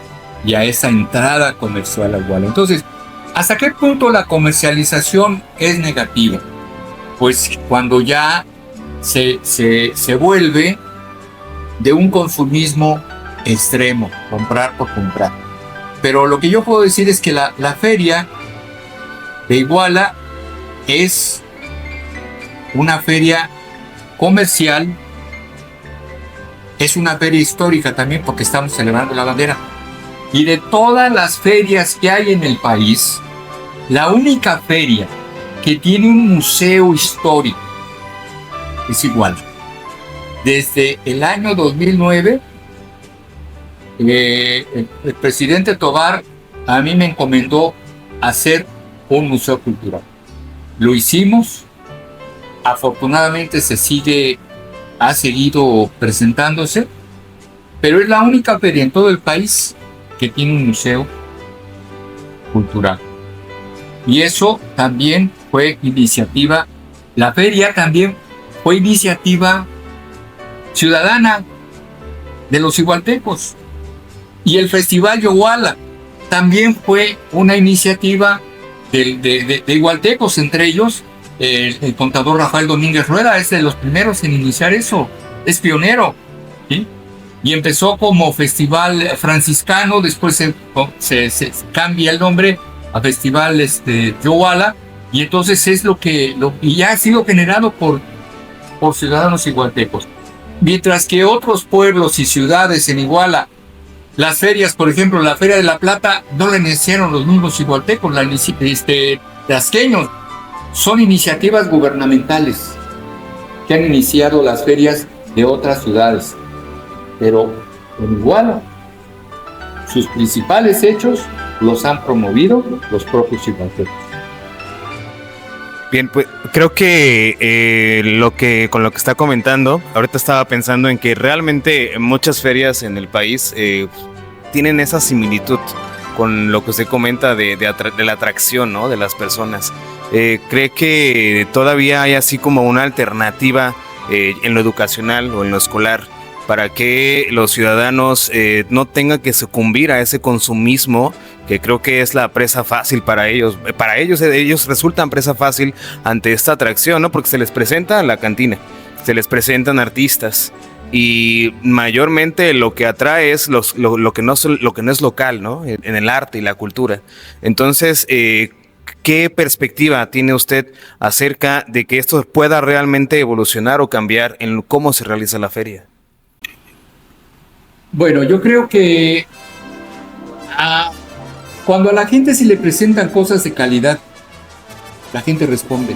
y a esa entrada comercial a Iguala. Entonces, ¿hasta qué punto la comercialización es negativa? Pues cuando ya se vuelve de un consumismo extremo, comprar por comprar. Pero lo que yo puedo decir es que la feria de Iguala es una feria comercial, es una feria histórica también porque estamos celebrando la bandera. Y de todas las ferias que hay en el país, la única feria que tiene un museo histórico es Iguala. Desde el año 2009, el presidente Tobar a mí me encomendó hacer un museo cultural. Lo hicimos, afortunadamente ha seguido presentándose, pero es la única feria en todo el país que tiene un museo cultural. Y eso también fue iniciativa, la feria también fue iniciativa ciudadana de los igualtecos. Y el Festival Iguala también fue una iniciativa de igualtecos, entre ellos el contador Rafael Domínguez Rueda es de los primeros en iniciar eso, es pionero, ¿sí? Y empezó como Festival Franciscano, después se cambia el nombre a Festival Iguala, y entonces es y ya ha sido generado por ciudadanos igualtecos. Mientras que otros pueblos y ciudades en Iguala, las ferias, por ejemplo, la Feria de la Plata, no la iniciaron los mismos igualtecos, tasqueños. Son iniciativas gubernamentales que han iniciado las ferias de otras ciudades. Pero en Iguala, sus principales hechos los han promovido los propios igualtecos. Bien, pues creo que con lo que está comentando, ahorita estaba pensando en que realmente muchas ferias en el país tienen esa similitud con lo que usted comenta de la atracción, ¿no?, de las personas. ¿Cree que todavía hay así como una alternativa en lo educacional o en lo escolar para que los ciudadanos no tengan que sucumbir a ese consumismo, que creo que es la presa fácil para ellos? Para ellos resultan presa fácil ante esta atracción, ¿no? Porque se les presenta la cantina, se les presentan artistas, y mayormente lo que atrae es lo que no es local, ¿no?, en el arte y la cultura. Entonces, ¿qué perspectiva tiene usted acerca de que esto pueda realmente evolucionar o cambiar en cómo se realiza la feria? Bueno, yo creo que cuando a la gente se le presentan cosas de calidad, la gente responde.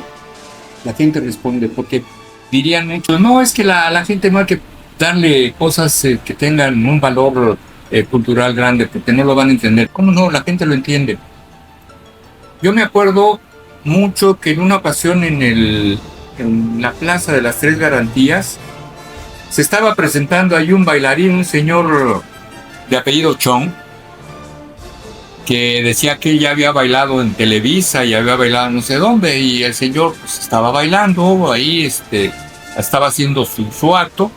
Porque dirían muchos, no, es que la gente no hay que darle cosas que tengan un valor cultural grande, porque no lo van a entender. ¿Cómo no? La gente lo entiende. Yo me acuerdo mucho que en una ocasión en la Plaza de las Tres Garantías se estaba presentando ahí un bailarín, un señor de apellido Chong, que decía que ya había bailado en Televisa y había bailado no sé dónde, y el señor pues estaba bailando ahí, estaba haciendo su acto,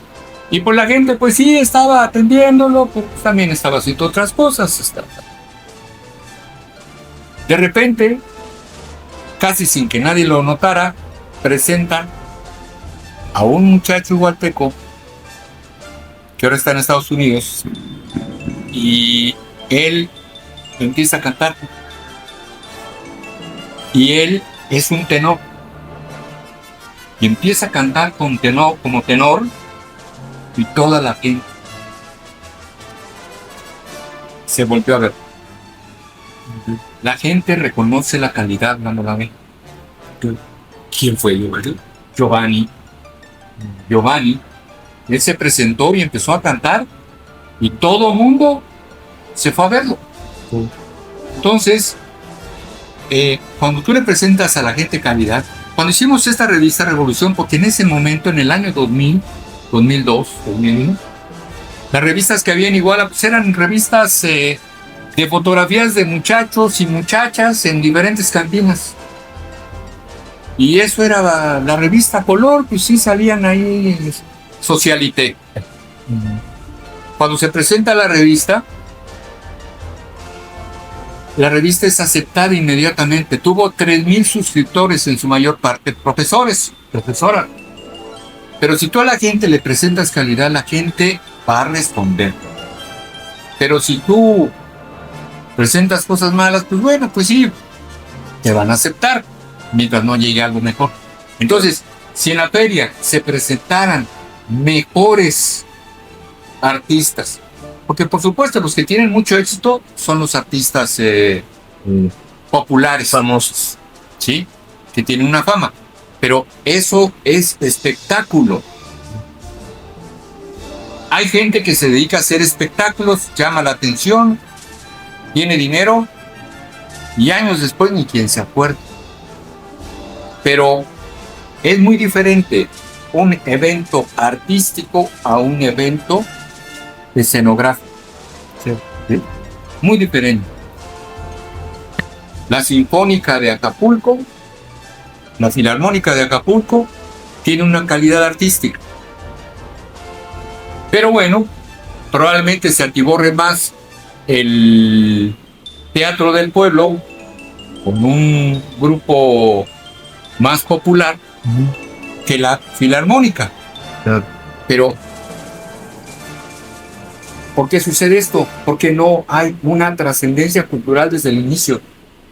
y pues la gente pues sí estaba atendiéndolo, pero pues también estaba haciendo otras cosas. De repente, casi sin que nadie lo notara, presentan a un muchacho igualteco que ahora está en Estados Unidos, y él empieza a cantar, y él es un tenor, y empieza a cantar como tenor, y toda la gente se volvió a ver. La gente reconoce la calidad cuando la ve. ¿Quién fue Giovanni? Él se presentó y empezó a cantar, y todo el mundo se fue a verlo. Entonces, cuando tú le presentas a la gente calidad, Cuando hicimos esta revista Revolución, porque en ese momento, en el año 2000, 2002, 2001, las revistas que había en Iguala pues eran revistas de fotografías de muchachos y muchachas en diferentes cantinas. Y eso era la revista Color, pues sí salían ahí Socialité. Cuando se presenta la revista es aceptada inmediatamente. Tuvo 3,000 suscriptores, en su mayor parte profesoras. Pero si tú a la gente le presentas calidad, la gente va a responder. Pero si tú presentas cosas malas, pues bueno, pues sí, te van a aceptar, mientras no llegue algo mejor. Entonces, si en la feria se presentaran mejores artistas, porque por supuesto los que tienen mucho éxito son los artistas populares, Famosos. ¿sí? Que tienen una fama, pero eso es espectáculo. Hay gente que se dedica a hacer espectáculos, llama la atención, tiene dinero y años después ni quien se acuerda. Pero es muy diferente un evento artístico a un evento escenográfico. ¿Sí? Muy diferente. La Sinfónica de Acapulco, la Filarmónica de Acapulco, tiene una calidad artística. Pero bueno, probablemente se atiborre más el Teatro del Pueblo con un grupo más popular que la Filarmónica. Pero ¿por qué sucede esto? Porque no hay una trascendencia cultural desde el inicio.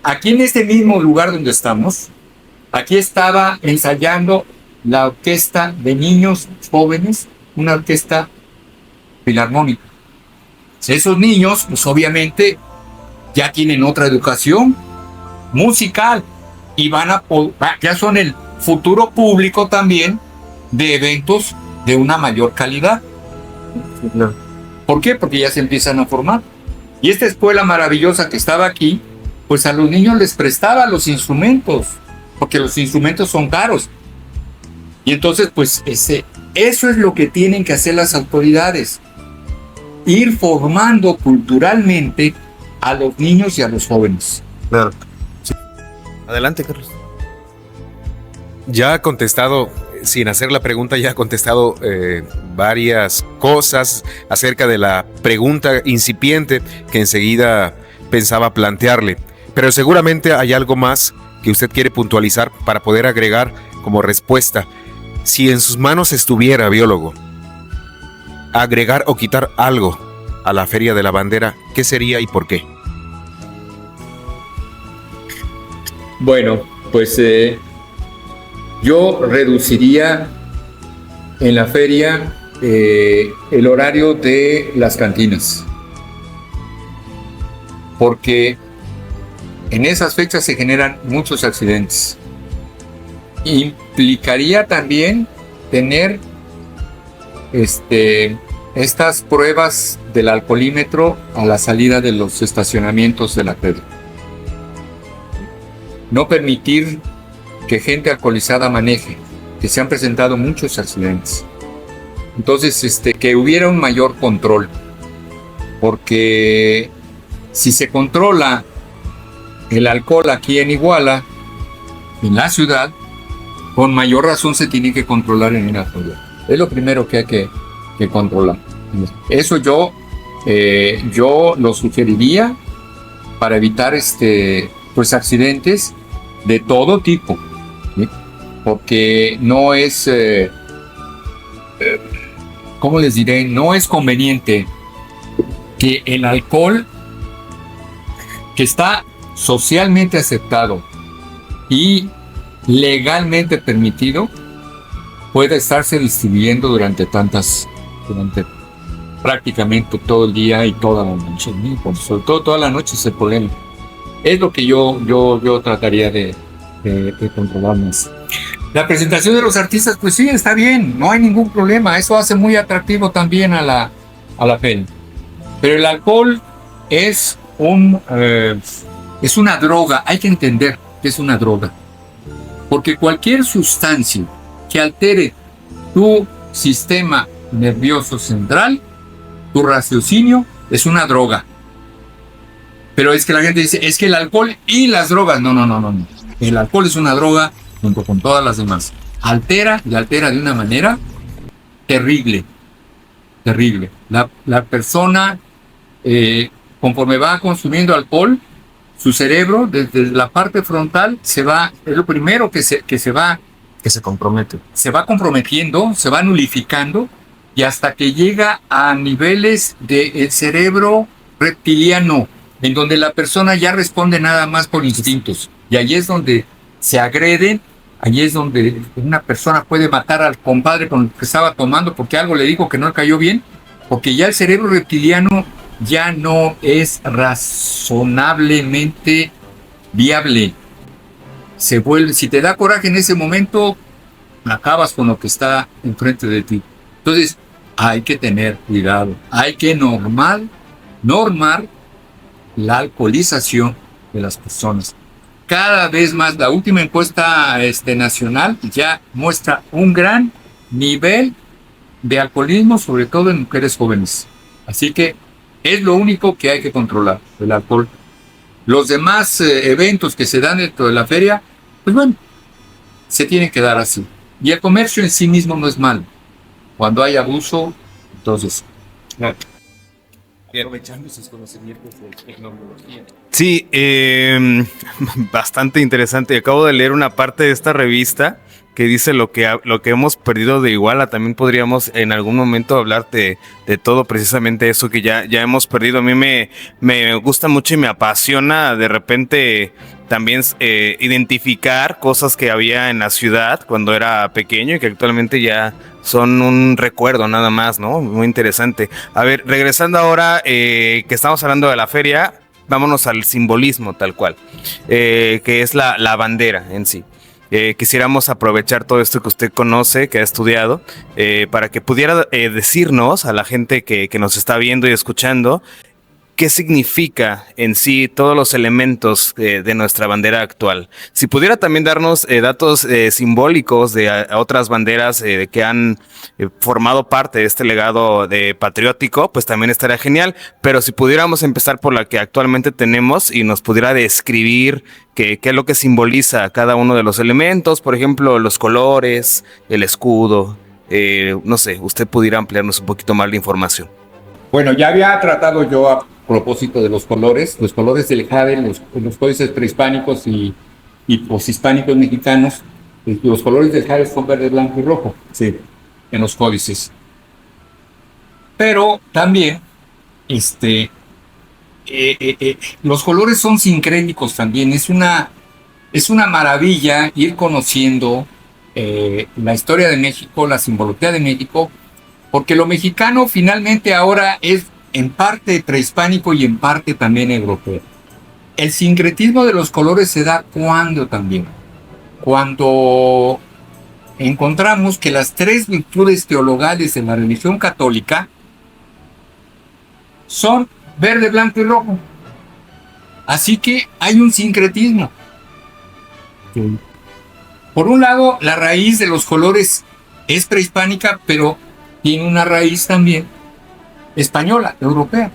Aquí en este mismo lugar donde estamos, aquí estaba ensayando la orquesta de niños jóvenes, una orquesta filarmónica. Esos niños, pues obviamente, ya tienen otra educación musical y ya son el futuro público también de eventos de una mayor calidad. ¿Por qué? Porque ya se empiezan a formar. Y esta escuela maravillosa que estaba aquí, pues a los niños les prestaba los instrumentos, porque los instrumentos son caros. Y entonces, pues eso es lo que tienen que hacer las autoridades. Ir formando culturalmente a los niños y a los jóvenes. Claro. Sí. Adelante, Carlos. Ya ha contestado, sin hacer la pregunta, ya ha contestado varias cosas acerca de la pregunta incipiente que enseguida pensaba plantearle. Pero seguramente hay algo más que usted quiere puntualizar para poder agregar como respuesta. Si en sus manos estuviera, biólogo, agregar o quitar algo a la Feria de la Bandera, ¿qué sería y por qué? Bueno, pues yo reduciría en la feria el horario de las cantinas, porque en esas fechas se generan muchos accidentes. Implicaría también tener estas pruebas del alcoholímetro a la salida de los estacionamientos de la feria. No permitir que gente alcoholizada maneje, que se han presentado muchos accidentes. Entonces, que hubiera un mayor control, porque si se controla el alcohol aquí en Iguala, en la ciudad, con mayor razón se tiene que controlar en la ciudad. Es lo primero que hay que controlar. Eso yo lo sugeriría para evitar pues accidentes de todo tipo, ¿sí? Porque no es, ¿cómo les diré? No es conveniente que el alcohol que está socialmente aceptado y legalmente permitido pueda estarse distribuyendo durante prácticamente todo el día y toda la noche, ¿no? Sobre todo toda la noche es el problema. Es lo que yo trataría de controlar más. La presentación de los artistas, pues sí, está bien, no hay ningún problema, eso hace muy atractivo también a la feria. Pero el alcohol es una droga, hay que entender que es una droga. Porque cualquier sustancia que altere tu sistema nervioso central, tu raciocinio, es una droga. Pero es que la gente dice, es que el alcohol y las drogas. No. El alcohol es una droga junto con todas las demás. Altera de una manera terrible. Terrible. La persona, conforme va consumiendo alcohol, su cerebro, desde la parte frontal, es lo primero que se compromete. Se va comprometiendo, se va nulificando, y hasta que llega a niveles del cerebro reptiliano, en donde la persona ya responde nada más por instintos. Y ahí es donde se agreden, ahí es donde una persona puede matar al compadre con el que estaba tomando porque algo le dijo que no le cayó bien, porque ya el cerebro reptiliano ya no es razonablemente viable. Se vuelve, si te da coraje en ese momento, acabas con lo que está enfrente de ti. Entonces, hay que tener cuidado, hay que normar la alcoholización de las personas. Cada vez más, la última encuesta nacional ya muestra un gran nivel de alcoholismo, sobre todo en mujeres jóvenes. Así que es lo único que hay que controlar, el alcohol. Los demás eventos que se dan dentro de la feria, pues bueno, se tienen que dar así. Y el comercio en sí mismo no es malo. Cuando hay abuso, entonces... Aprovechando sus conocimientos de tecnología. Sí, bastante interesante. Acabo de leer una parte de esta revista que dice lo que hemos perdido de Iguala. También podríamos en algún momento hablar de todo precisamente eso que ya hemos perdido. A mí me gusta mucho y me apasiona de repente también identificar cosas que había en la ciudad cuando era pequeño y que actualmente ya son un recuerdo nada más, ¿no? Muy interesante. A ver, regresando ahora que estamos hablando de la feria, vámonos al simbolismo tal cual, que es la bandera en sí. Quisiéramos aprovechar todo esto que usted conoce, que ha estudiado, para que pudiera decirnos a la gente que nos está viendo y escuchando qué significa en sí todos los elementos de nuestra bandera actual. Si pudiera también darnos datos simbólicos de otras banderas que han formado parte de este legado patriótico, pues también estaría genial. Pero si pudiéramos empezar por la que actualmente tenemos y nos pudiera describir qué es lo que simboliza cada uno de los elementos, por ejemplo, los colores, el escudo, no sé, usted pudiera ampliarnos un poquito más la información. Bueno, ya había tratado yo a propósito de los colores del jade, los códices prehispánicos y poshispánicos mexicanos. Los colores del jade son verde, blanco y rojo, sí, en los códices. Pero también, los colores son sincréticos también. Es una maravilla ir conociendo la historia de México, la simbología de México, porque lo mexicano finalmente ahora es en parte prehispánico y en parte también europeo. El sincretismo de los colores se da cuando encontramos que las tres virtudes teologales en la religión católica son verde, blanco y rojo. Así que hay un sincretismo. Por un lado, la raíz de los colores es prehispánica, pero tiene una raíz también española, europea,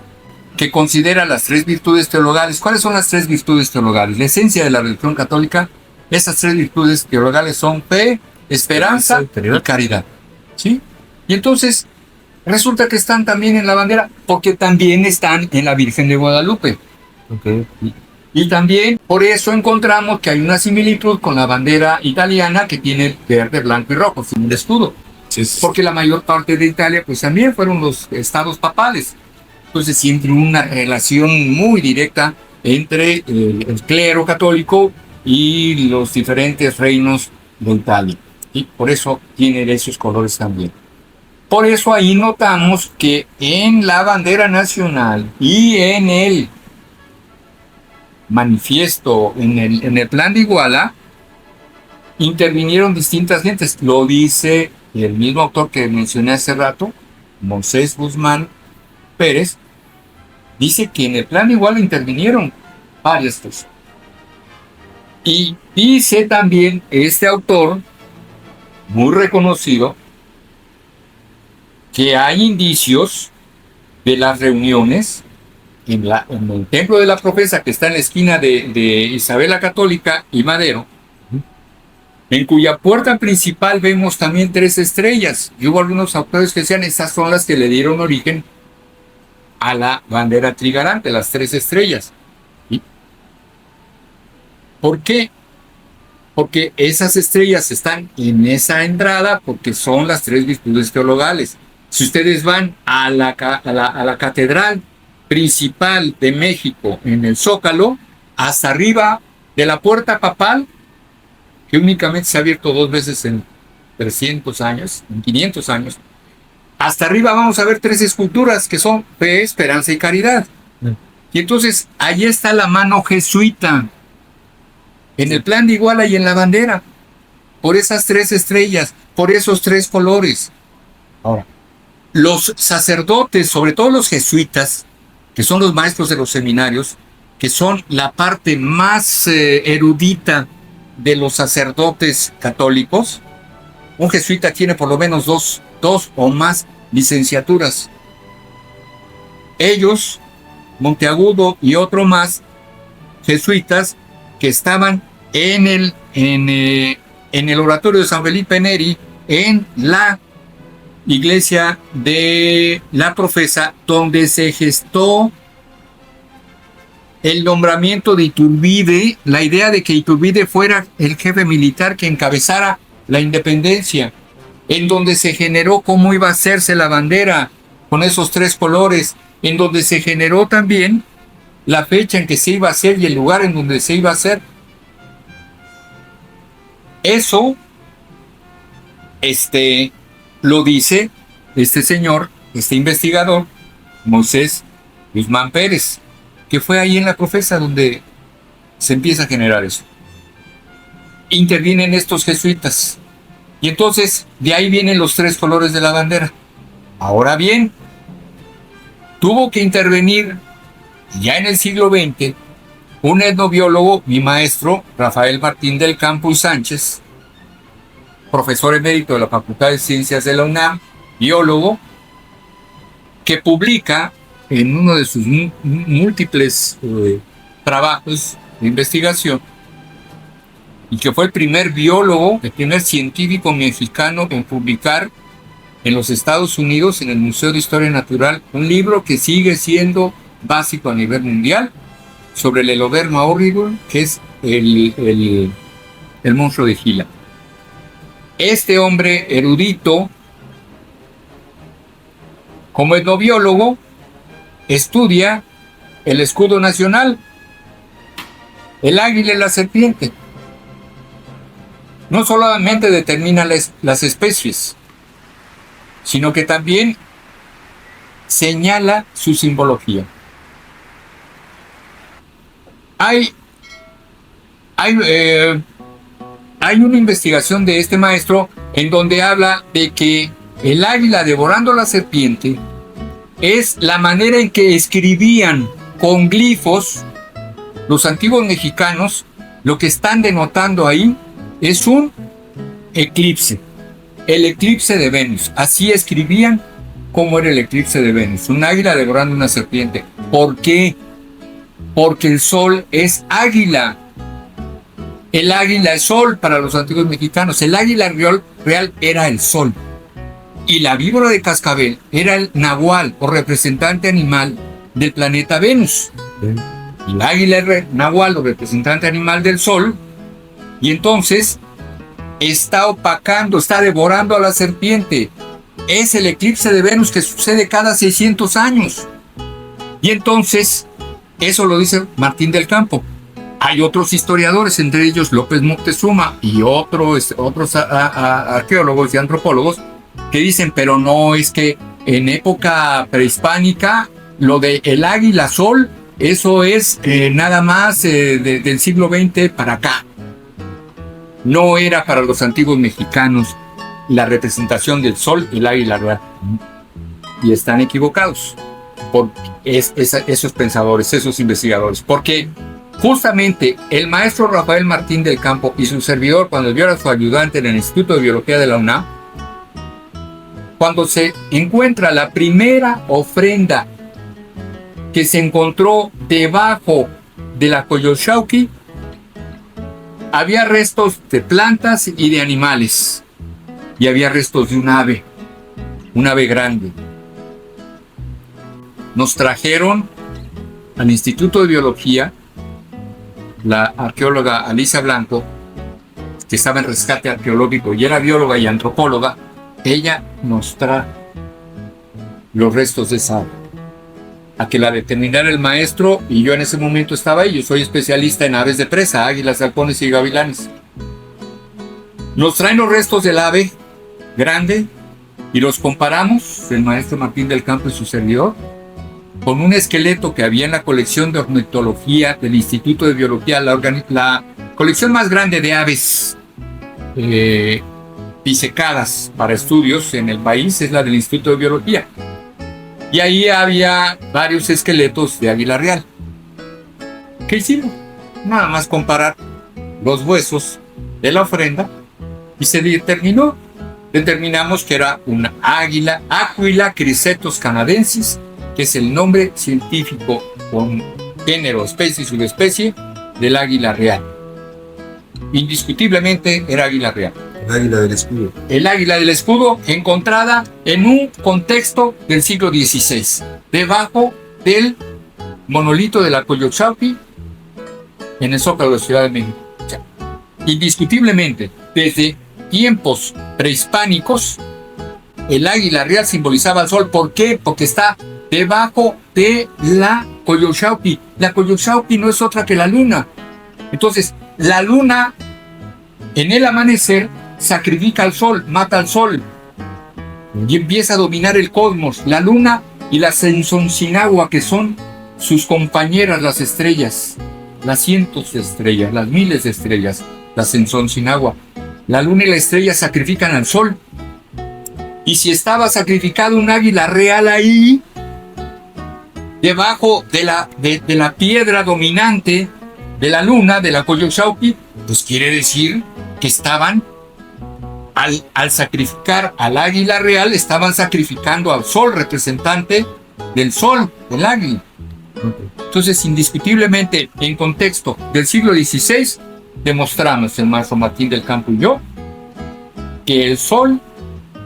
que considera las tres virtudes teologales. ¿Cuáles son las tres virtudes teologales? La esencia de la religión católica, esas tres virtudes teologales son fe, esperanza y caridad. ¿Sí? Y entonces, resulta que están también en la bandera, porque también están en la Virgen de Guadalupe. Okay. Y también, por eso encontramos que hay una similitud con la bandera italiana que tiene verde, blanco y rojo, sin el escudo. Porque la mayor parte de Italia pues también fueron los estados papales. Entonces siempre una relación muy directa entre el clero católico y los diferentes reinos de Italia. Y por eso tienen esos colores también. Por eso ahí notamos que en la bandera nacional y en el manifiesto, en el plan de Iguala, intervinieron distintas gentes. Lo dice el mismo autor que mencioné hace rato, Moisés Guzmán Pérez, dice que en el plan igual intervinieron varias cosas. Y dice también este autor, muy reconocido, que hay indicios de las reuniones en el templo de la profesa, que está en la esquina de Isabel la Católica y Madero, en cuya puerta principal vemos también 3 estrellas. Y hubo algunos autores que decían, esas son las que le dieron origen a la bandera trigarante, las 3 estrellas. ¿Sí? ¿Por qué? Porque esas estrellas están en esa entrada porque son las 3 virtudes teologales. Si ustedes van a la catedral principal de México en el Zócalo, hasta arriba de la puerta papal, que únicamente se ha abierto 2 veces en 300 años, en 500 años, hasta arriba vamos a ver 3 esculturas que son fe, esperanza y caridad. Y entonces, ahí está la mano jesuita, en el plan de Iguala y en la bandera, por esas 3 estrellas, por esos 3 colores. Ahora, los sacerdotes, sobre todo los jesuitas, que son los maestros de los seminarios, que son la parte más erudita de los sacerdotes católicos, un jesuita tiene por lo menos dos o más licenciaturas. Ellos, Monteagudo y otro más, jesuitas, que estaban en el oratorio de San Felipe Neri, en la iglesia de la profesa, donde se gestó el nombramiento de Iturbide, la idea de que Iturbide fuera el jefe militar que encabezara la independencia, en donde se generó cómo iba a hacerse la bandera con esos 3 colores, en donde se generó también la fecha en que se iba a hacer y el lugar en donde se iba a hacer. Eso lo dice este señor, este investigador, Moisés Guzmán Pérez, que fue ahí en la profesa donde se empieza a generar eso. Intervienen estos jesuitas. Y entonces, de ahí vienen los 3 colores de la bandera. Ahora bien, tuvo que intervenir ya en el siglo XX un etnobiólogo, mi maestro, Rafael Martín del Campo y Sánchez, profesor emérito de la Facultad de Ciencias de la UNAM, biólogo, que publica en uno de sus múltiples trabajos de investigación, y que fue el primer biólogo, el primer científico mexicano en publicar en los Estados Unidos, en el Museo de Historia Natural, un libro que sigue siendo básico a nivel mundial, sobre el Heloderma horrible, que es el monstruo de Gila. Este hombre erudito, como etnobiólogo, estudia el escudo nacional, el águila y la serpiente. No solamente determina las especies, sino que también señala su simbología. Hay una investigación de este maestro en donde habla de que el águila devorando la serpiente es la manera en que escribían con glifos los antiguos mexicanos. Lo que están denotando ahí es un eclipse, el eclipse de Venus. Así escribían cómo era el eclipse de Venus, un águila devorando una serpiente. ¿Por qué? Porque el sol es águila. El águila es sol para los antiguos mexicanos. El águila real era el sol. Y la víbora de cascabel era el nahual o representante animal del planeta Venus. El águila es nahual o representante animal del sol. Y entonces está opacando, está devorando a la serpiente. Es el eclipse de Venus que sucede cada 600 años. Y entonces, eso lo dice Martín del Campo. Hay otros historiadores, entre ellos López Moctezuma y otros arqueólogos y antropólogos, que dicen, pero no, es que en época prehispánica, lo de el águila sol, eso es nada más del siglo XX para acá. No era para los antiguos mexicanos la representación del sol, el águila real. Y están equivocados por esos pensadores, esos investigadores. Porque Justamente el maestro Rafael Martín del Campo y su servidor, cuando yo era su ayudante en el Instituto de Biología de la UNAM, cuando se encuentra la primera ofrenda que se encontró debajo de la Coyolxauhqui, había restos de plantas y de animales, y había restos de un ave grande. Nos trajeron al Instituto de Biología la arqueóloga Alicia Blanco, que estaba en rescate arqueológico y era bióloga y antropóloga. Ella nos trajo los restos de esa ave a que la determinara el maestro, y yo en ese momento estaba ahí. Yo soy especialista en aves de presa, águilas, halcones y gavilanes. Nos traen los restos del ave grande y los comparamos, el maestro Martín del Campo y su servidor, con un esqueleto que había en la colección de ornitología del Instituto de Biología, la colección más grande de aves disecadas para estudios en el país es la del Instituto de Biología. Y ahí había varios esqueletos de águila real. ¿Qué hicimos? Nada más comparar los huesos de la ofrenda y se determinamos que era una águila, Aquila cricetus canadensis, que es el nombre científico con género, especie y subespecie del águila real. Indiscutiblemente era águila real. El águila del escudo. El águila del escudo, encontrada en un contexto del siglo XVI, debajo del monolito de la Coyolxauhqui en el Zócalo de la Ciudad de México. O sea, indiscutiblemente, desde tiempos prehispánicos, el águila real simbolizaba al sol. ¿Por qué? Porque está debajo de la Coyolxauhqui. La Coyolxauhqui no es otra que la luna. Entonces, la luna, en el amanecer, sacrifica al sol, mata al sol y empieza a dominar el cosmos. La luna y la Sensoncinagua, que son sus compañeras, las estrellas, las cientos de estrellas, las miles de estrellas, la Sensoncinagua. La luna y la estrella sacrifican al sol. Y si estaba sacrificado un águila real ahí, debajo de la piedra dominante de la luna, de la Coyolxauhqui, pues quiere decir que estaban, al sacrificar al águila real, estaban sacrificando al sol, representante del sol, del águila. Entonces, indiscutiblemente, en contexto del siglo XVI, demostramos, el maestro Martín del Campo y yo, que el sol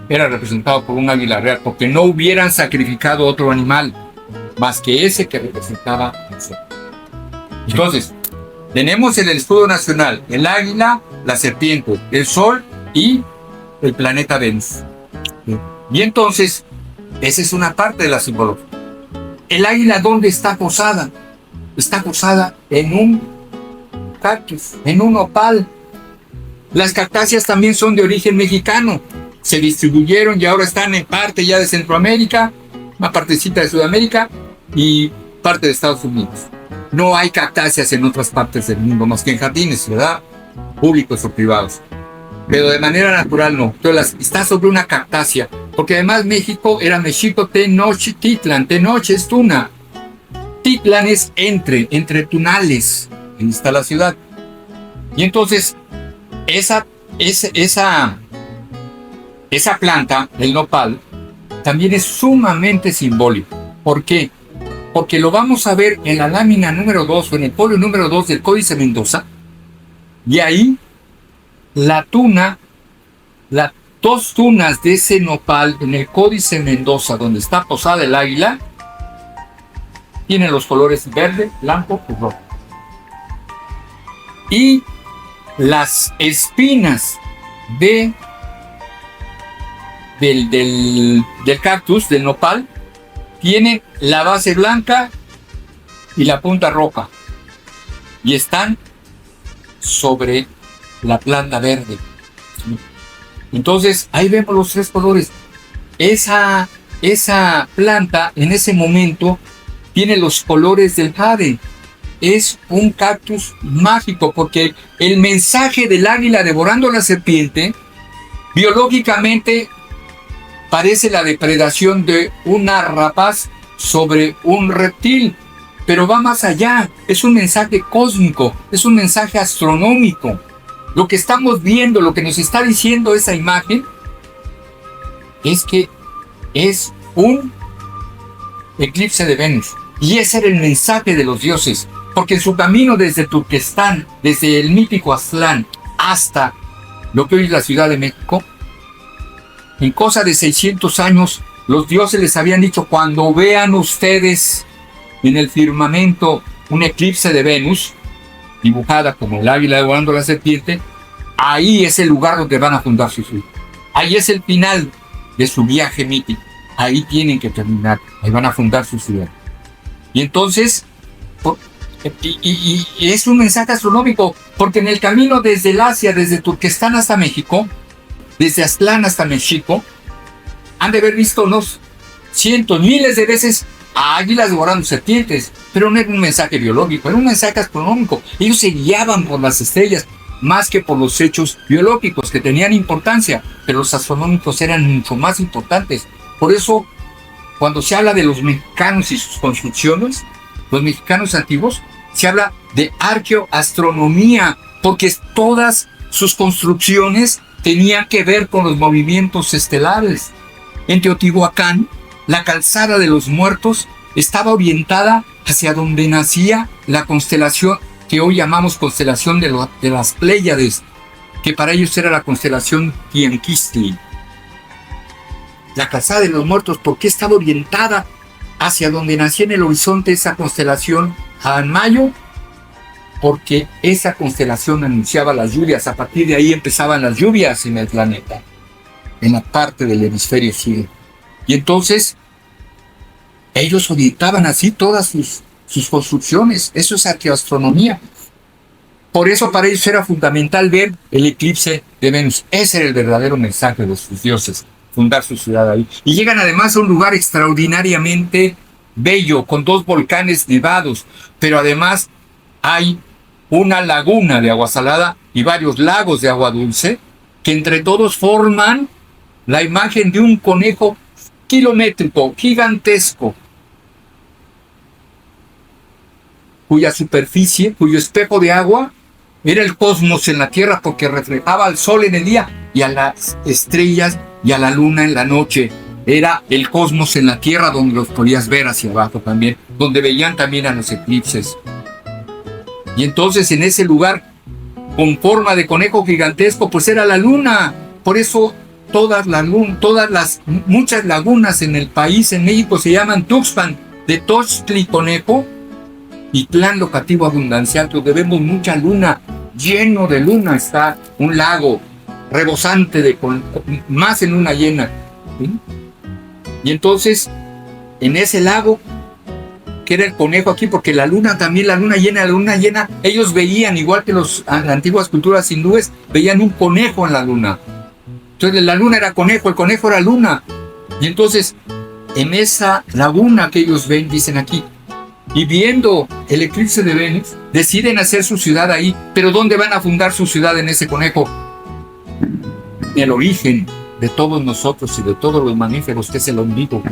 era representado por un águila real, porque no hubieran sacrificado otro animal más que ese que representaba el sol. Entonces, tenemos en el escudo nacional el águila, la serpiente, el sol y el planeta Venus. Y entonces, esa es una parte de la simbología. El águila, ¿dónde está posada? Está posada en un cactus, en un nopal. Las cactáceas también son de origen mexicano. Se distribuyeron y ahora están en parte ya de Centroamérica, una partecita de Sudamérica y parte de Estados Unidos. No hay cactáceas en otras partes del mundo más que en jardines, ¿verdad? Públicos o privados. Pero de manera natural no. Entonces está sobre una cactácea, porque además México era Mexico Tenochtitlan. Tenoch es tuna. Titlan es entre tunales. Ahí está la ciudad. Y entonces esa planta, el nopal, también es sumamente simbólico. ¿Por qué? Porque lo vamos a ver en la lámina número 2 o en el folio número 2 del Códice Mendoza. Y ahí las dos tunas de ese nopal en el Códice Mendoza, donde está posada el águila, tienen los colores verde, blanco y rojo. Y las espinas del cactus, del nopal, tienen la base blanca y la punta roja. Y están sobre la planta verde. Entonces, ahí vemos los tres colores. Esa planta, en ese momento, tiene los colores del jade. Es un cactus mágico, porque el mensaje del águila devorando la serpiente, biológicamente, parece la depredación de una rapaz sobre un reptil. pero va más allá. Es un mensaje cósmico, es un mensaje astronómico. Lo que estamos viendo, lo que nos está diciendo esa imagen, es que es un eclipse de Venus. Y ese era el mensaje de los dioses, porque en su camino desde Turquestán, desde el mítico Aztlán, hasta lo que hoy es la Ciudad de México, en cosa de 600 años, los dioses les habían dicho: cuando vean ustedes en el firmamento un eclipse de Venus, dibujada como el águila devorando la serpiente, ahí es el lugar donde van a fundar su ciudad. Ahí es el final de su viaje mítico. Ahí tienen que terminar, ahí van a fundar su ciudad. Y entonces, y es un mensaje astronómico, porque en el camino desde el Asia, desde Turquestán hasta México, desde Aztlán hasta México, han de haber visto unos cientos, miles de veces a águilas devorando serpientes, pero no era un mensaje biológico, era un mensaje astronómico. Ellos se guiaban por las estrellas, más que por los hechos biológicos, que tenían importancia, pero los astronómicos eran mucho más importantes. Por eso, cuando se habla de los mexicanos y sus construcciones, los mexicanos antiguos, se habla de arqueoastronomía, porque todas sus construcciones tenían que ver con los movimientos estelares. En Teotihuacán, la calzada de los muertos estaba orientada hacia donde nacía la constelación que hoy llamamos constelación de las Pléyades, que para ellos era la constelación Tianquistli. La calzada de los muertos, ¿por qué estaba orientada hacia donde nacía en el horizonte esa constelación a mayo? Porque esa constelación anunciaba las lluvias. A partir de ahí empezaban las lluvias en el planeta, en la parte del hemisferio sur. Y entonces ellos orientaban así todas sus construcciones. Eso es arqueoastronomía. Por eso para ellos era fundamental ver el eclipse de Venus. Ese era el verdadero mensaje de sus dioses, fundar su ciudad ahí. Y llegan además a un lugar extraordinariamente bello, con 2 volcanes nevados, pero además hay una laguna de agua salada y varios lagos de agua dulce, que entre todos forman la imagen de un conejo kilométrico, gigantesco, cuya superficie, cuyo espejo de agua era el cosmos en la Tierra, porque reflejaba al sol en el día y a las estrellas y a la luna en la noche. Era el cosmos en la Tierra, donde los podías ver hacia abajo también, donde veían también a los eclipses. Y entonces en ese lugar, con forma de conejo gigantesco, pues era la luna. Por eso muchas lagunas en el país, en México, se llaman Tuxpan, de Tochtli conejo, y Tlán locativo abundancial, donde vemos mucha luna, lleno de luna. Está un lago rebosante más en luna llena, ¿sí? Y entonces en ese lago, que era el conejo aquí, porque la luna llena, ellos veían, igual que las antiguas culturas hindúes, veían un conejo en la luna. Entonces la luna era conejo, el conejo era luna. Y entonces en esa laguna que ellos ven, dicen aquí, y viendo el eclipse de Venus, deciden hacer su ciudad ahí. Pero ¿dónde van a fundar su ciudad en ese conejo? El origen de todos nosotros y de todos los mamíferos, que es el ombligo.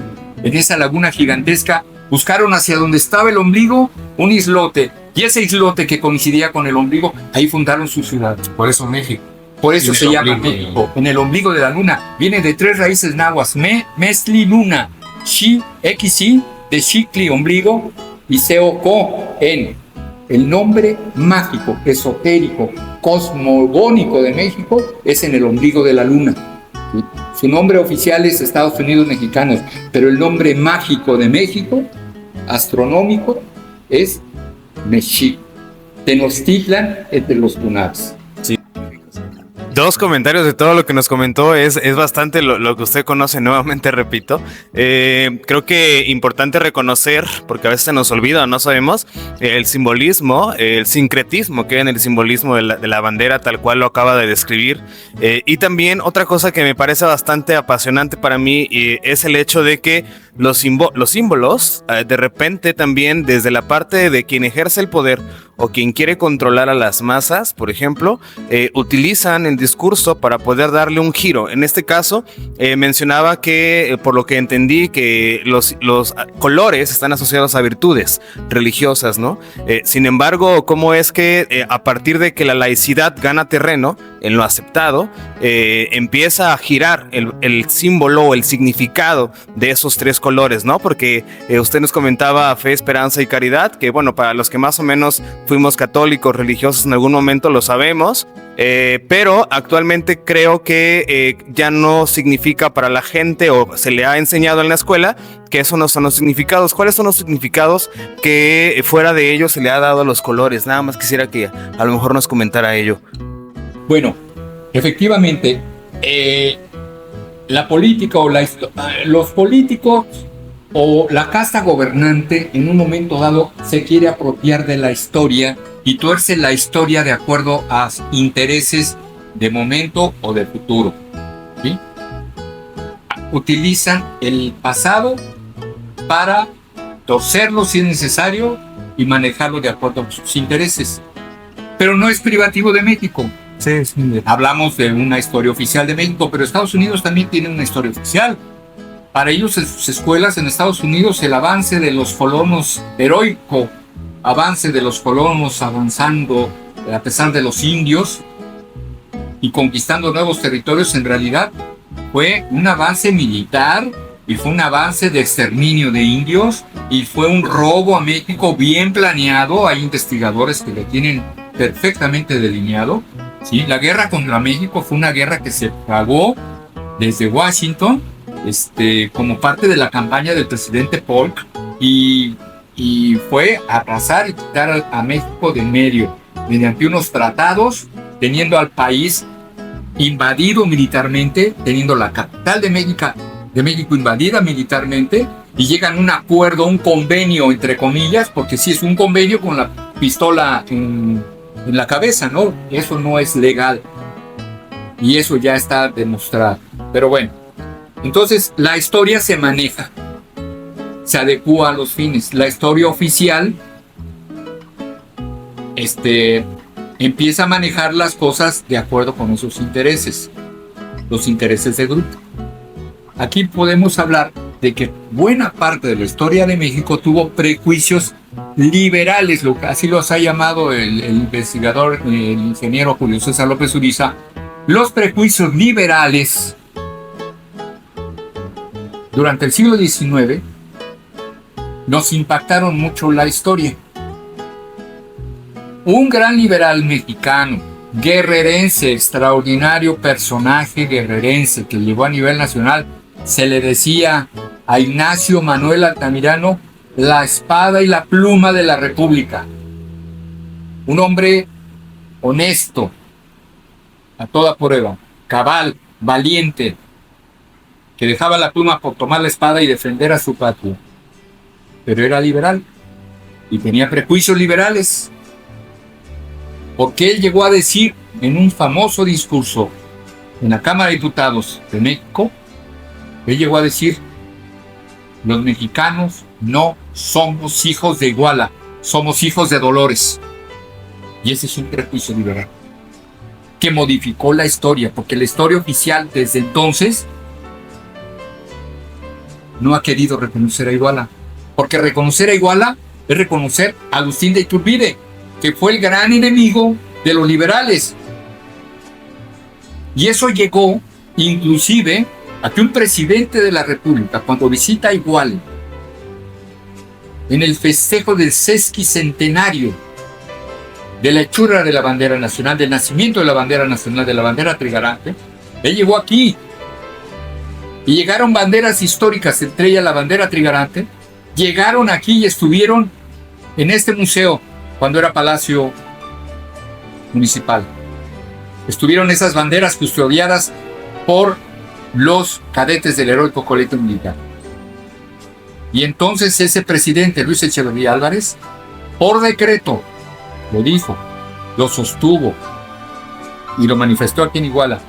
En esa laguna gigantesca buscaron hacia donde estaba el ombligo un islote, y ese islote que coincidía con el ombligo, ahí fundaron su ciudad. Por eso México. Por eso se llama México, en el ombligo de la luna. Viene de 3 raíces náhuatl: mestli, luna; xi, xi, de xicli, ombligo, y seoco, en. El nombre mágico, esotérico, cosmogónico de México es en el ombligo de la luna. ¿Sí? Su nombre oficial es Estados Unidos Mexicanos, pero el nombre mágico de México, astronómico, es Mexico. Tenochtitlan entre los lunares. 2 comentarios de todo lo que nos comentó. Es bastante lo que usted conoce. Nuevamente repito, creo que importante reconocer, porque a veces se nos olvida o no sabemos, el simbolismo, el sincretismo que hay en el simbolismo de la bandera, tal cual lo acaba de describir. Y también otra cosa que me parece bastante apasionante para mí es el hecho de que los símbolos, de repente también desde la parte de quien ejerce el poder o quien quiere controlar a las masas, por ejemplo, utilizan en discurso para poder darle un giro. En este caso, mencionaba que, por lo que entendí, que los colores están asociados a virtudes religiosas, ¿no? Sin embargo, ¿cómo es que a partir de que la laicidad gana terreno en lo aceptado, empieza a girar el símbolo o el significado de esos tres colores, ¿no? Porque usted nos comentaba fe, esperanza y caridad, que bueno, para los que más o menos fuimos católicos, religiosos en algún momento lo sabemos, pero actualmente creo que ya no significa para la gente, o se le ha enseñado en la escuela que eso no son los significados. ¿Cuáles son los significados que fuera de ellos se le ha dado a los colores? Nada más quisiera que a lo mejor nos comentara ello. Bueno, efectivamente, la política o los políticos o la casta gobernante en un momento dado se quiere apropiar de la historia y tuerce la historia de acuerdo a intereses de momento o de futuro, ¿sí? Utilizan el pasado para torcerlo si es necesario y manejarlo de acuerdo a sus intereses. Pero no es privativo de México. Sí. Hablamos de una historia oficial de México, pero Estados Unidos también tiene una historia oficial. Para ellos, en sus escuelas en Estados Unidos, el avance de los colonos, heroico avance de los colonos avanzando a pesar de los indios y conquistando nuevos territorios, en realidad fue un avance militar y fue un avance de exterminio de indios y fue un robo a México bien planeado. Hay investigadores que lo tienen perfectamente delineado, ¿sí? La guerra contra México fue una guerra que se pagó desde Washington, como parte de la campaña del presidente Polk, y fue arrasar y quitar a México de en medio mediante unos tratados, teniendo al país invadido militarmente, teniendo la capital de México invadida militarmente, y llegan a un acuerdo, un convenio entre comillas, porque sí es un convenio con la pistola en la cabeza, ¿no? Eso no es legal y eso ya está demostrado. Pero bueno, entonces la historia se maneja, se adecúa a los fines. La historia oficial empieza a manejar las cosas de acuerdo con esos intereses, los intereses de grupo. Aquí podemos hablar de que buena parte de la historia de México tuvo prejuicios liberales, así los ha llamado el investigador, el ingeniero Julio César López Uriza. Los prejuicios liberales durante el siglo XIX nos impactaron mucho la historia. Un gran liberal mexicano, guerrerense, extraordinario personaje guerrerense que llegó a nivel nacional, se le decía a Ignacio Manuel Altamirano la espada y la pluma de la República. Un hombre honesto, a toda prueba, cabal, valiente, que dejaba la pluma por tomar la espada y defender a su patria. Pero era liberal y tenía prejuicios liberales, porque él llegó a decir en un famoso discurso en la Cámara de Diputados de México, él llegó a decir: los mexicanos no somos hijos de Iguala, somos hijos de Dolores. Y ese es un prejuicio liberal que modificó la historia, porque la historia oficial desde entonces no ha querido reconocer a Iguala, porque reconocer a Iguala es reconocer a Agustín de Iturbide, que fue el gran enemigo de los liberales. Y eso llegó inclusive a que un presidente de la República, cuando visita a Iguala en el festejo del sesquicentenario de la hechura de la bandera nacional, del nacimiento de la bandera nacional, de la bandera trigarante, él llegó aquí y llegaron banderas históricas, entre ellas la bandera trigarante. Llegaron aquí y estuvieron en este museo cuando era Palacio Municipal. Estuvieron esas banderas custodiadas por los cadetes del heroico colegio militar. Y entonces ese presidente, Luis Echeverría Álvarez, por decreto, lo dijo, lo sostuvo y lo manifestó aquí en Iguala.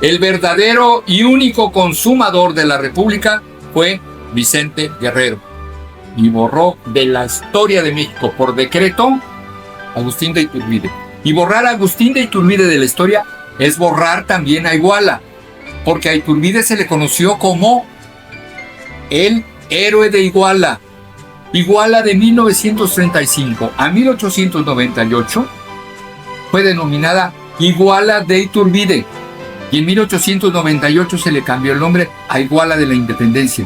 El verdadero y único consumador de la República fue Vicente Guerrero, y borró de la historia de México por decreto Agustín de Iturbide. Y borrar a Agustín de Iturbide de la historia es borrar también a Iguala, porque a Iturbide se le conoció como el héroe de Iguala. Iguala de 1935 a 1898 fue denominada Iguala de Iturbide, y en 1898 se le cambió el nombre a Iguala de la Independencia,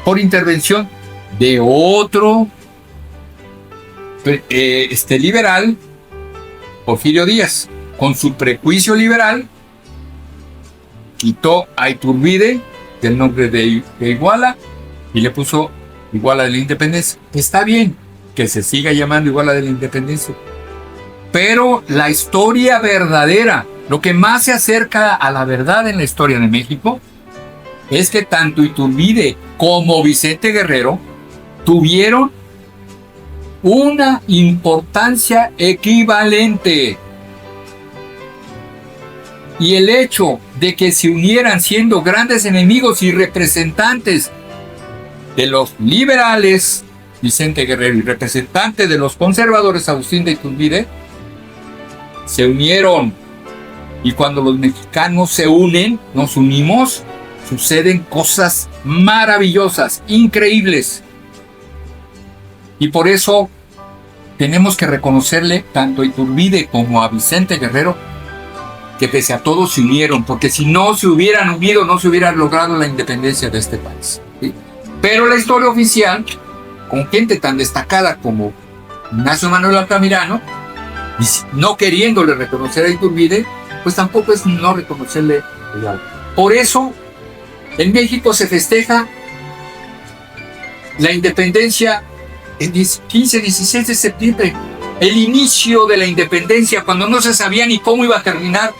por intervención de otro liberal, Porfirio Díaz. Con su prejuicio liberal, quitó a Iturbide del nombre de Iguala y le puso Iguala de la Independencia. Está bien que se siga llamando Iguala de la Independencia, pero la historia verdadera, lo que más se acerca a la verdad en la historia de México, es que tanto Iturbide como Vicente Guerrero tuvieron una importancia equivalente. Y el hecho de que se unieran siendo grandes enemigos y representantes de los liberales, Vicente Guerrero, y representante de los conservadores, Agustín de Iturbide, se unieron. Y cuando los mexicanos se unen, nos unimos, suceden cosas maravillosas, increíbles. Y por eso tenemos que reconocerle tanto a Iturbide como a Vicente Guerrero que pese a todo se unieron, porque si no se hubieran unido no se hubiera logrado la independencia de este país, ¿sí? Pero la historia oficial, con gente tan destacada como Ignacio Manuel Altamirano, no queriéndole reconocer a Iturbide, pues tampoco es no reconocerle a Hidalgo. Por eso en México se festeja la independencia el 15-16 de septiembre, el inicio de la independencia, cuando no se sabía ni cómo iba a terminar.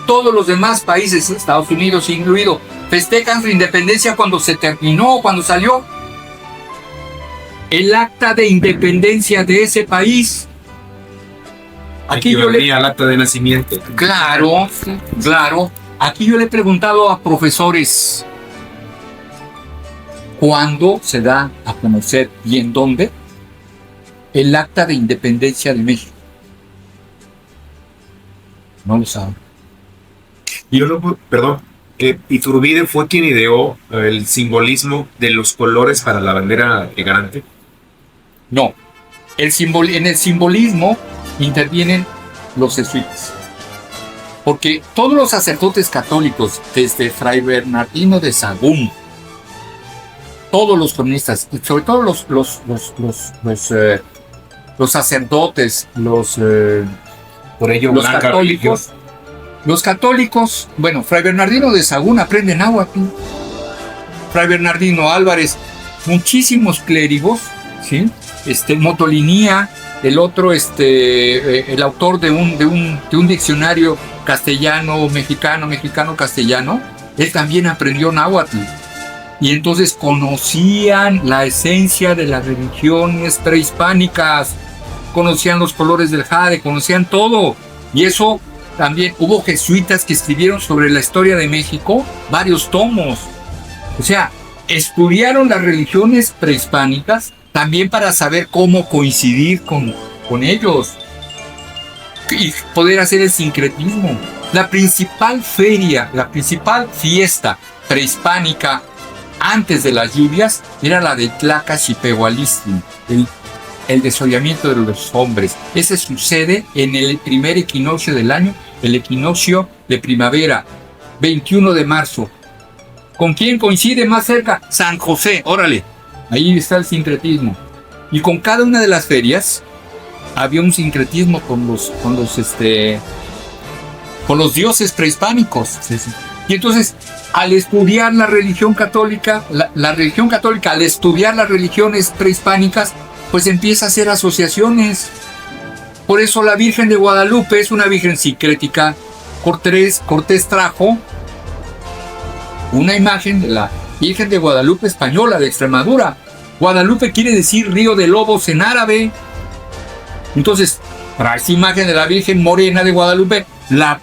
Todos los demás países, Estados Unidos incluido, festejan su independencia cuando se terminó, cuando salió el acta de independencia de ese país. Aquí yo le al acta de nacimiento. Claro. Aquí yo le he preguntado a profesores cuándo se da a conocer y en dónde el acta de independencia de México. No lo saben. Iturbide fue quien ideó el simbolismo de los colores para la bandera garante. No, en el simbolismo intervienen los jesuitas, porque todos los sacerdotes católicos, desde Fray Bernardino de Sahagún, todos los comunistas, sobre todo los sacerdotes, por ello los católicos, bueno, Fray Bernardino de Sahagún aprende náhuatl, Fray Bernardino Álvarez, muchísimos clérigos, ¿sí? Motolinía, el otro, el autor de un diccionario mexicano-castellano, él también aprendió náhuatl. Y entonces conocían la esencia de las religiones prehispánicas, conocían los colores del jade, conocían todo. Y eso también, hubo jesuitas que escribieron sobre la historia de México varios tomos. O sea, estudiaron las religiones prehispánicas también para saber cómo coincidir con ellos y poder hacer el sincretismo. La principal fiesta prehispánica antes de las lluvias era la de Tlacaxipehualistli, el desollamiento de los hombres. Ese sucede en el primer equinoccio del año, el equinoccio de primavera, 21 de marzo. ¿Con quién coincide más cerca? San José, órale, ahí está el sincretismo. Y con cada una de las ferias había un sincretismo con los dioses prehispánicos. Y entonces, al estudiar la religión católica, la religión católica, al estudiar las religiones prehispánicas, pues empieza a hacer asociaciones. Por eso la Virgen de Guadalupe es una virgen sincrética. Cortés trajo una imagen de la Virgen de Guadalupe española de Extremadura. Guadalupe quiere decir río de lobos en árabe. Entonces, para esa imagen de la Virgen morena de Guadalupe, la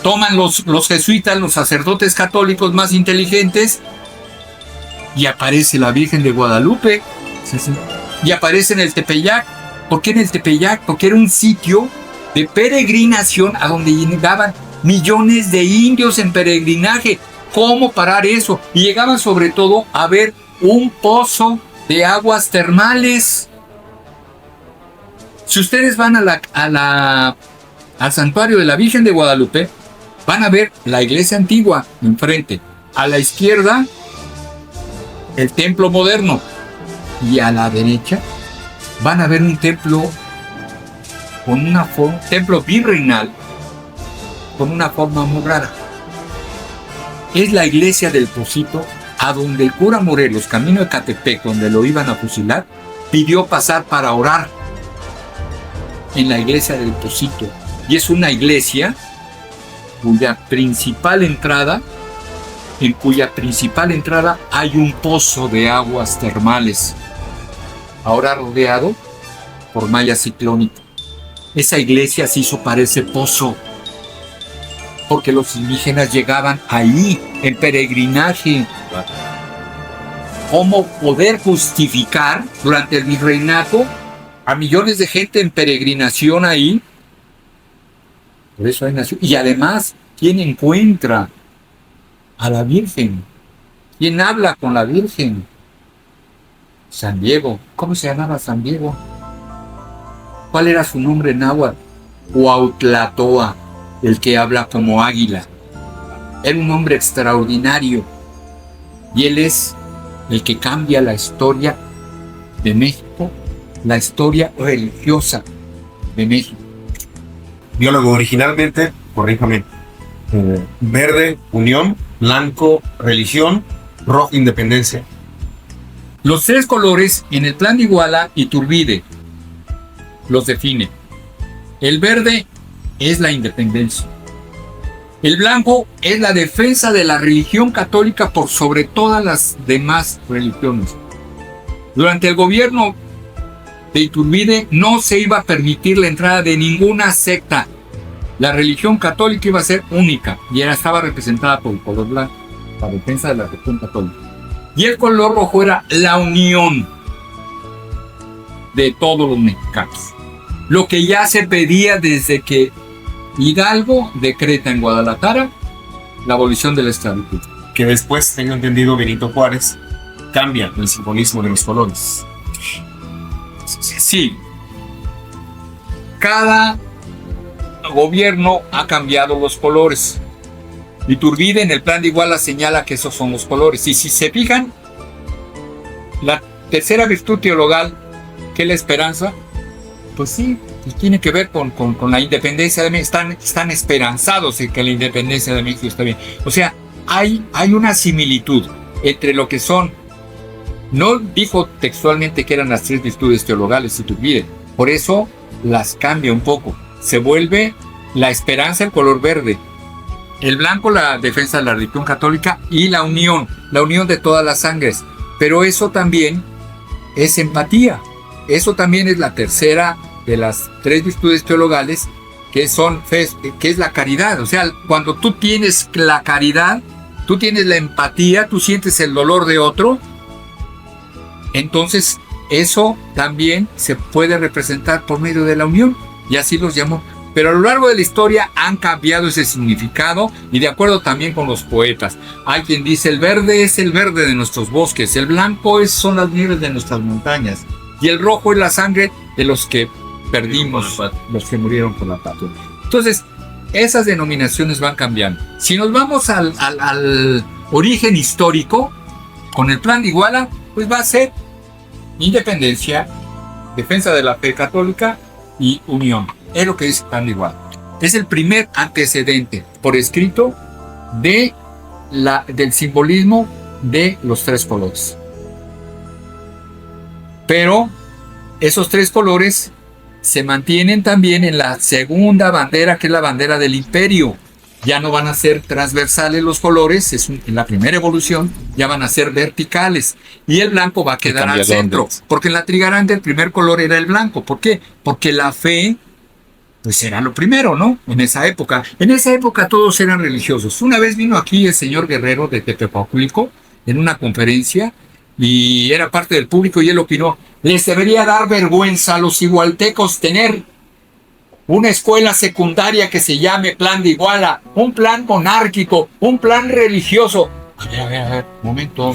toman los jesuitas, los sacerdotes católicos más inteligentes, y aparece la Virgen de Guadalupe. Y aparece en el Tepeyac. ¿Por qué en el Tepeyac? Porque era un sitio de peregrinación a donde llegaban millones de indios en peregrinaje. ¿Cómo parar eso? Y llegaban sobre todo a ver un pozo de aguas termales. Si ustedes van al santuario de la Virgen de Guadalupe, van a ver la iglesia antigua enfrente. A la izquierda, el templo moderno. Y a la derecha, van a ver un templo con una forma, templo virreinal, con una forma muy rara. Es la iglesia del Pocito, a donde el cura Morelos, camino de Catepec, donde lo iban a fusilar, pidió pasar para orar en la iglesia del Pocito. Y es una iglesia cuya principal entrada hay un pozo de aguas termales, ahora rodeado por malla ciclónica. Esa iglesia se hizo para ese pozo, porque los indígenas llegaban ahí en peregrinaje. ¿Cómo poder justificar durante el virreinato a millones de gente en peregrinación ahí? Por eso ahí nació. Y además, ¿quién encuentra a la Virgen? ¿Quién habla con la Virgen? San Diego. ¿Cómo se llamaba San Diego? ¿Cuál era su nombre náhuatl? Cuautlatoa, el que habla como águila. Era un hombre extraordinario. Y él es el que cambia la historia de México, la historia religiosa de México. Biólogo, originalmente, corríjame, verde, unión, blanco, religión, rojo, independencia. Los tres colores en el plan de Iguala y Iturbide los define. El verde es la independencia. El blanco es la defensa de la religión católica por sobre todas las demás religiones. Durante el gobierno de Iturbide no se iba a permitir la entrada de ninguna secta. La religión católica iba a ser única y estaba representada por el color blanco, la defensa de la religión católica. Y el color rojo era la unión de todos los mexicanos. Lo que ya se pedía desde que Hidalgo decreta en Guadalajara la abolición de la esclavitud. Que después, tengo entendido, Benito Juárez cambia el simbolismo de los colores. Sí. Cada gobierno ha cambiado los colores. Iturbide en el plan de Iguala señala que esos son los colores. Y si se fijan, la tercera virtud teologal, que es la esperanza, pues sí, pues tiene que ver con la independencia de México. Están esperanzados en que la independencia de México está bien. O sea, hay una similitud entre lo que son. No dijo textualmente que eran las tres virtudes teologales, Iturbide. Por eso las cambia un poco. Se vuelve la esperanza el color verde, el blanco la defensa de la religión católica y la unión de todas las sangres. Pero eso también es empatía. Eso también es la tercera de las tres virtudes teologales, que es la caridad. O sea, cuando tú tienes la caridad, tú tienes la empatía, tú sientes el dolor de otro, entonces eso también se puede representar por medio de la unión, y así los llamó. Pero a lo largo de la historia han cambiado ese significado, y de acuerdo también con los poetas. Hay quien dice: el verde es el verde de nuestros bosques, el blanco son las nieves de nuestras montañas, y el rojo es la sangre de los que perdimos, los que murieron por la patria. Entonces, esas denominaciones van cambiando. Si nos vamos al origen histórico, con el plan de Iguala, pues va a ser independencia, defensa de la fe católica y unión. Es lo que dice el plan de Iguala. Es el primer antecedente por escrito del simbolismo de los tres colores. Pero esos tres colores se mantienen también en la segunda bandera, que es la bandera del imperio. Ya no van a ser transversales los colores, en la primera evolución ya van a ser verticales. Y el blanco va a quedar al centro, porque en la trigarante el primer color era el blanco. ¿Por qué? Porque la fe, pues era lo primero, ¿no? En esa época todos eran religiosos. Una vez vino aquí el señor Guerrero de Tepepacuilco en una conferencia, y era parte del público, y él opinó: les debería dar vergüenza a los igualtecos tener una escuela secundaria que se llame Plan de Iguala, un plan monárquico, un plan religioso. A ver, momento.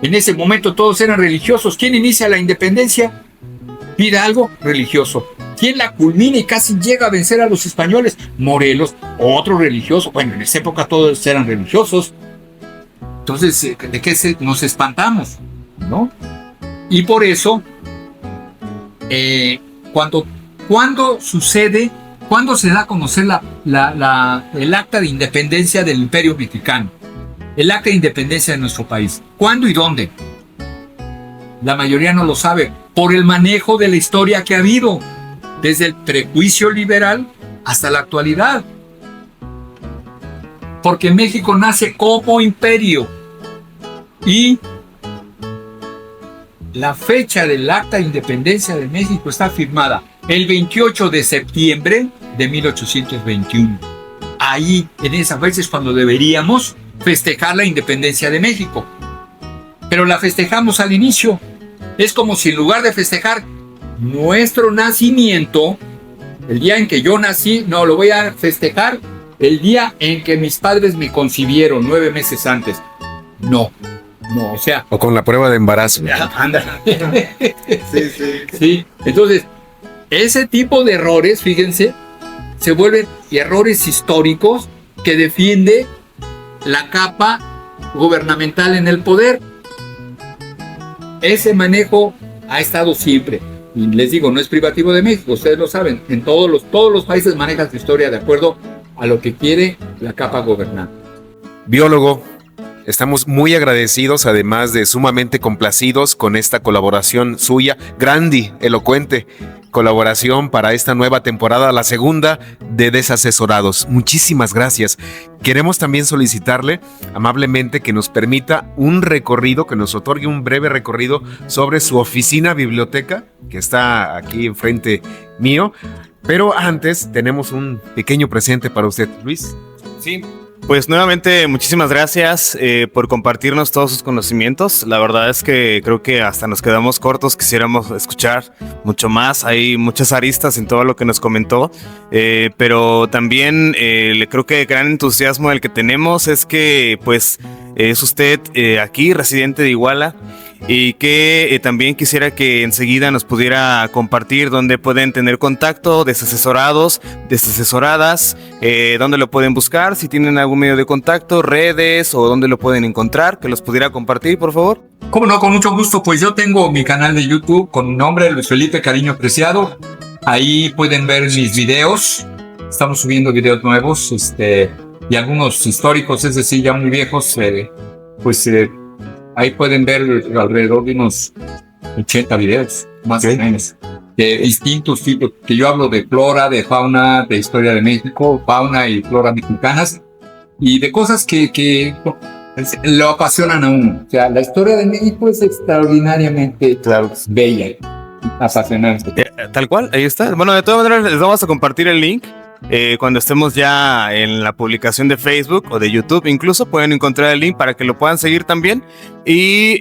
En ese momento todos eran religiosos. ¿Quién inicia la independencia? Pide algo religioso. ¿Quién la culmina y casi llega a vencer a los españoles? Morelos, otro religioso. Bueno, en esa época todos eran religiosos. Entonces, ¿de qué nos espantamos? ¿No? Y por eso, cuando se da a conocer el acta de independencia del Imperio Mexicano, el acta de independencia de nuestro país, ¿cuándo y dónde? La mayoría no lo sabe, por el manejo de la historia que ha habido, desde el prejuicio liberal hasta la actualidad. Porque México nace como imperio y la fecha del acta de independencia de México está firmada el 28 de septiembre de 1821. Ahí, en esa fecha es cuando deberíamos festejar la independencia de México. Pero la festejamos al inicio. Es como si en lugar de festejar nuestro nacimiento, el día en que yo nací, no, lo voy a festejar el día en que mis padres me concibieron 9 meses antes. No, o sea... O con la prueba de embarazo. Anda. Sí. Sí, entonces, ese tipo de errores, fíjense, se vuelven errores históricos que defiende la capa gubernamental en el poder. Ese manejo ha estado siempre. Y les digo, no es privativo de México, ustedes lo saben. En todos los países manejan su historia de acuerdo a lo que quiere la capa gobernante. Biólogo, estamos muy agradecidos, además de sumamente complacidos con esta colaboración suya, grande, elocuente colaboración para esta nueva temporada, la segunda de Desasesorados. Muchísimas gracias. Queremos también solicitarle amablemente que nos permita un recorrido, que nos otorgue un breve recorrido sobre su oficina biblioteca, que está aquí enfrente mío. Pero antes tenemos un pequeño presente para usted, Luis. Sí. Pues nuevamente muchísimas gracias por compartirnos todos sus conocimientos. La verdad es que creo que hasta nos quedamos cortos, quisiéramos escuchar mucho más. Hay muchas aristas en todo lo que nos comentó, pero también creo que el gran entusiasmo del que tenemos es que pues es usted aquí residente de Iguala y que también quisiera que enseguida nos pudiera compartir dónde pueden tener contacto, desasesorados, desasesoradas, dónde lo pueden buscar, si tienen algún medio de contacto, redes o dónde lo pueden encontrar, que los pudiera compartir, por favor. Cómo no, con mucho gusto. Pues yo tengo mi canal de YouTube con mi nombre, Luis Felipe Cariño Preciado. Ahí pueden ver mis videos. Estamos subiendo videos nuevos, y algunos históricos, es decir, ya muy viejos, ahí pueden ver alrededor de unos 80 videos, más o menos, de distintos tipos, que yo hablo de flora, de fauna, de historia de México, fauna y flora mexicanas, y de cosas que lo apasionan a uno. O sea, la historia de México es extraordinariamente bella, apasionante. Tal cual, ahí está. Bueno, de todas maneras les vamos a compartir el link. Cuando estemos ya en la publicación de Facebook o de YouTube, incluso pueden encontrar el link para que lo puedan seguir también. Y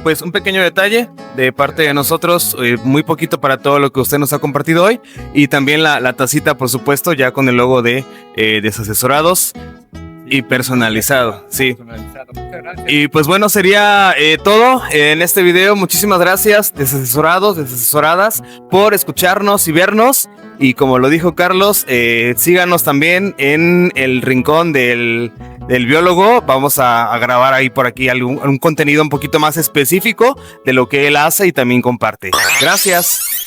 pues un pequeño detalle de parte de nosotros, muy poquito para todo lo que usted nos ha compartido hoy, y también la tacita, por supuesto, ya con el logo de Desasesorados y personalizado. Sí. Y pues bueno, sería todo en este video. Muchísimas gracias, desasesorados, desasesoradas, por escucharnos y vernos. Y como lo dijo Carlos, síganos también en el rincón del biólogo. Vamos a grabar ahí por aquí un contenido un poquito más específico de lo que él hace y también comparte. Gracias.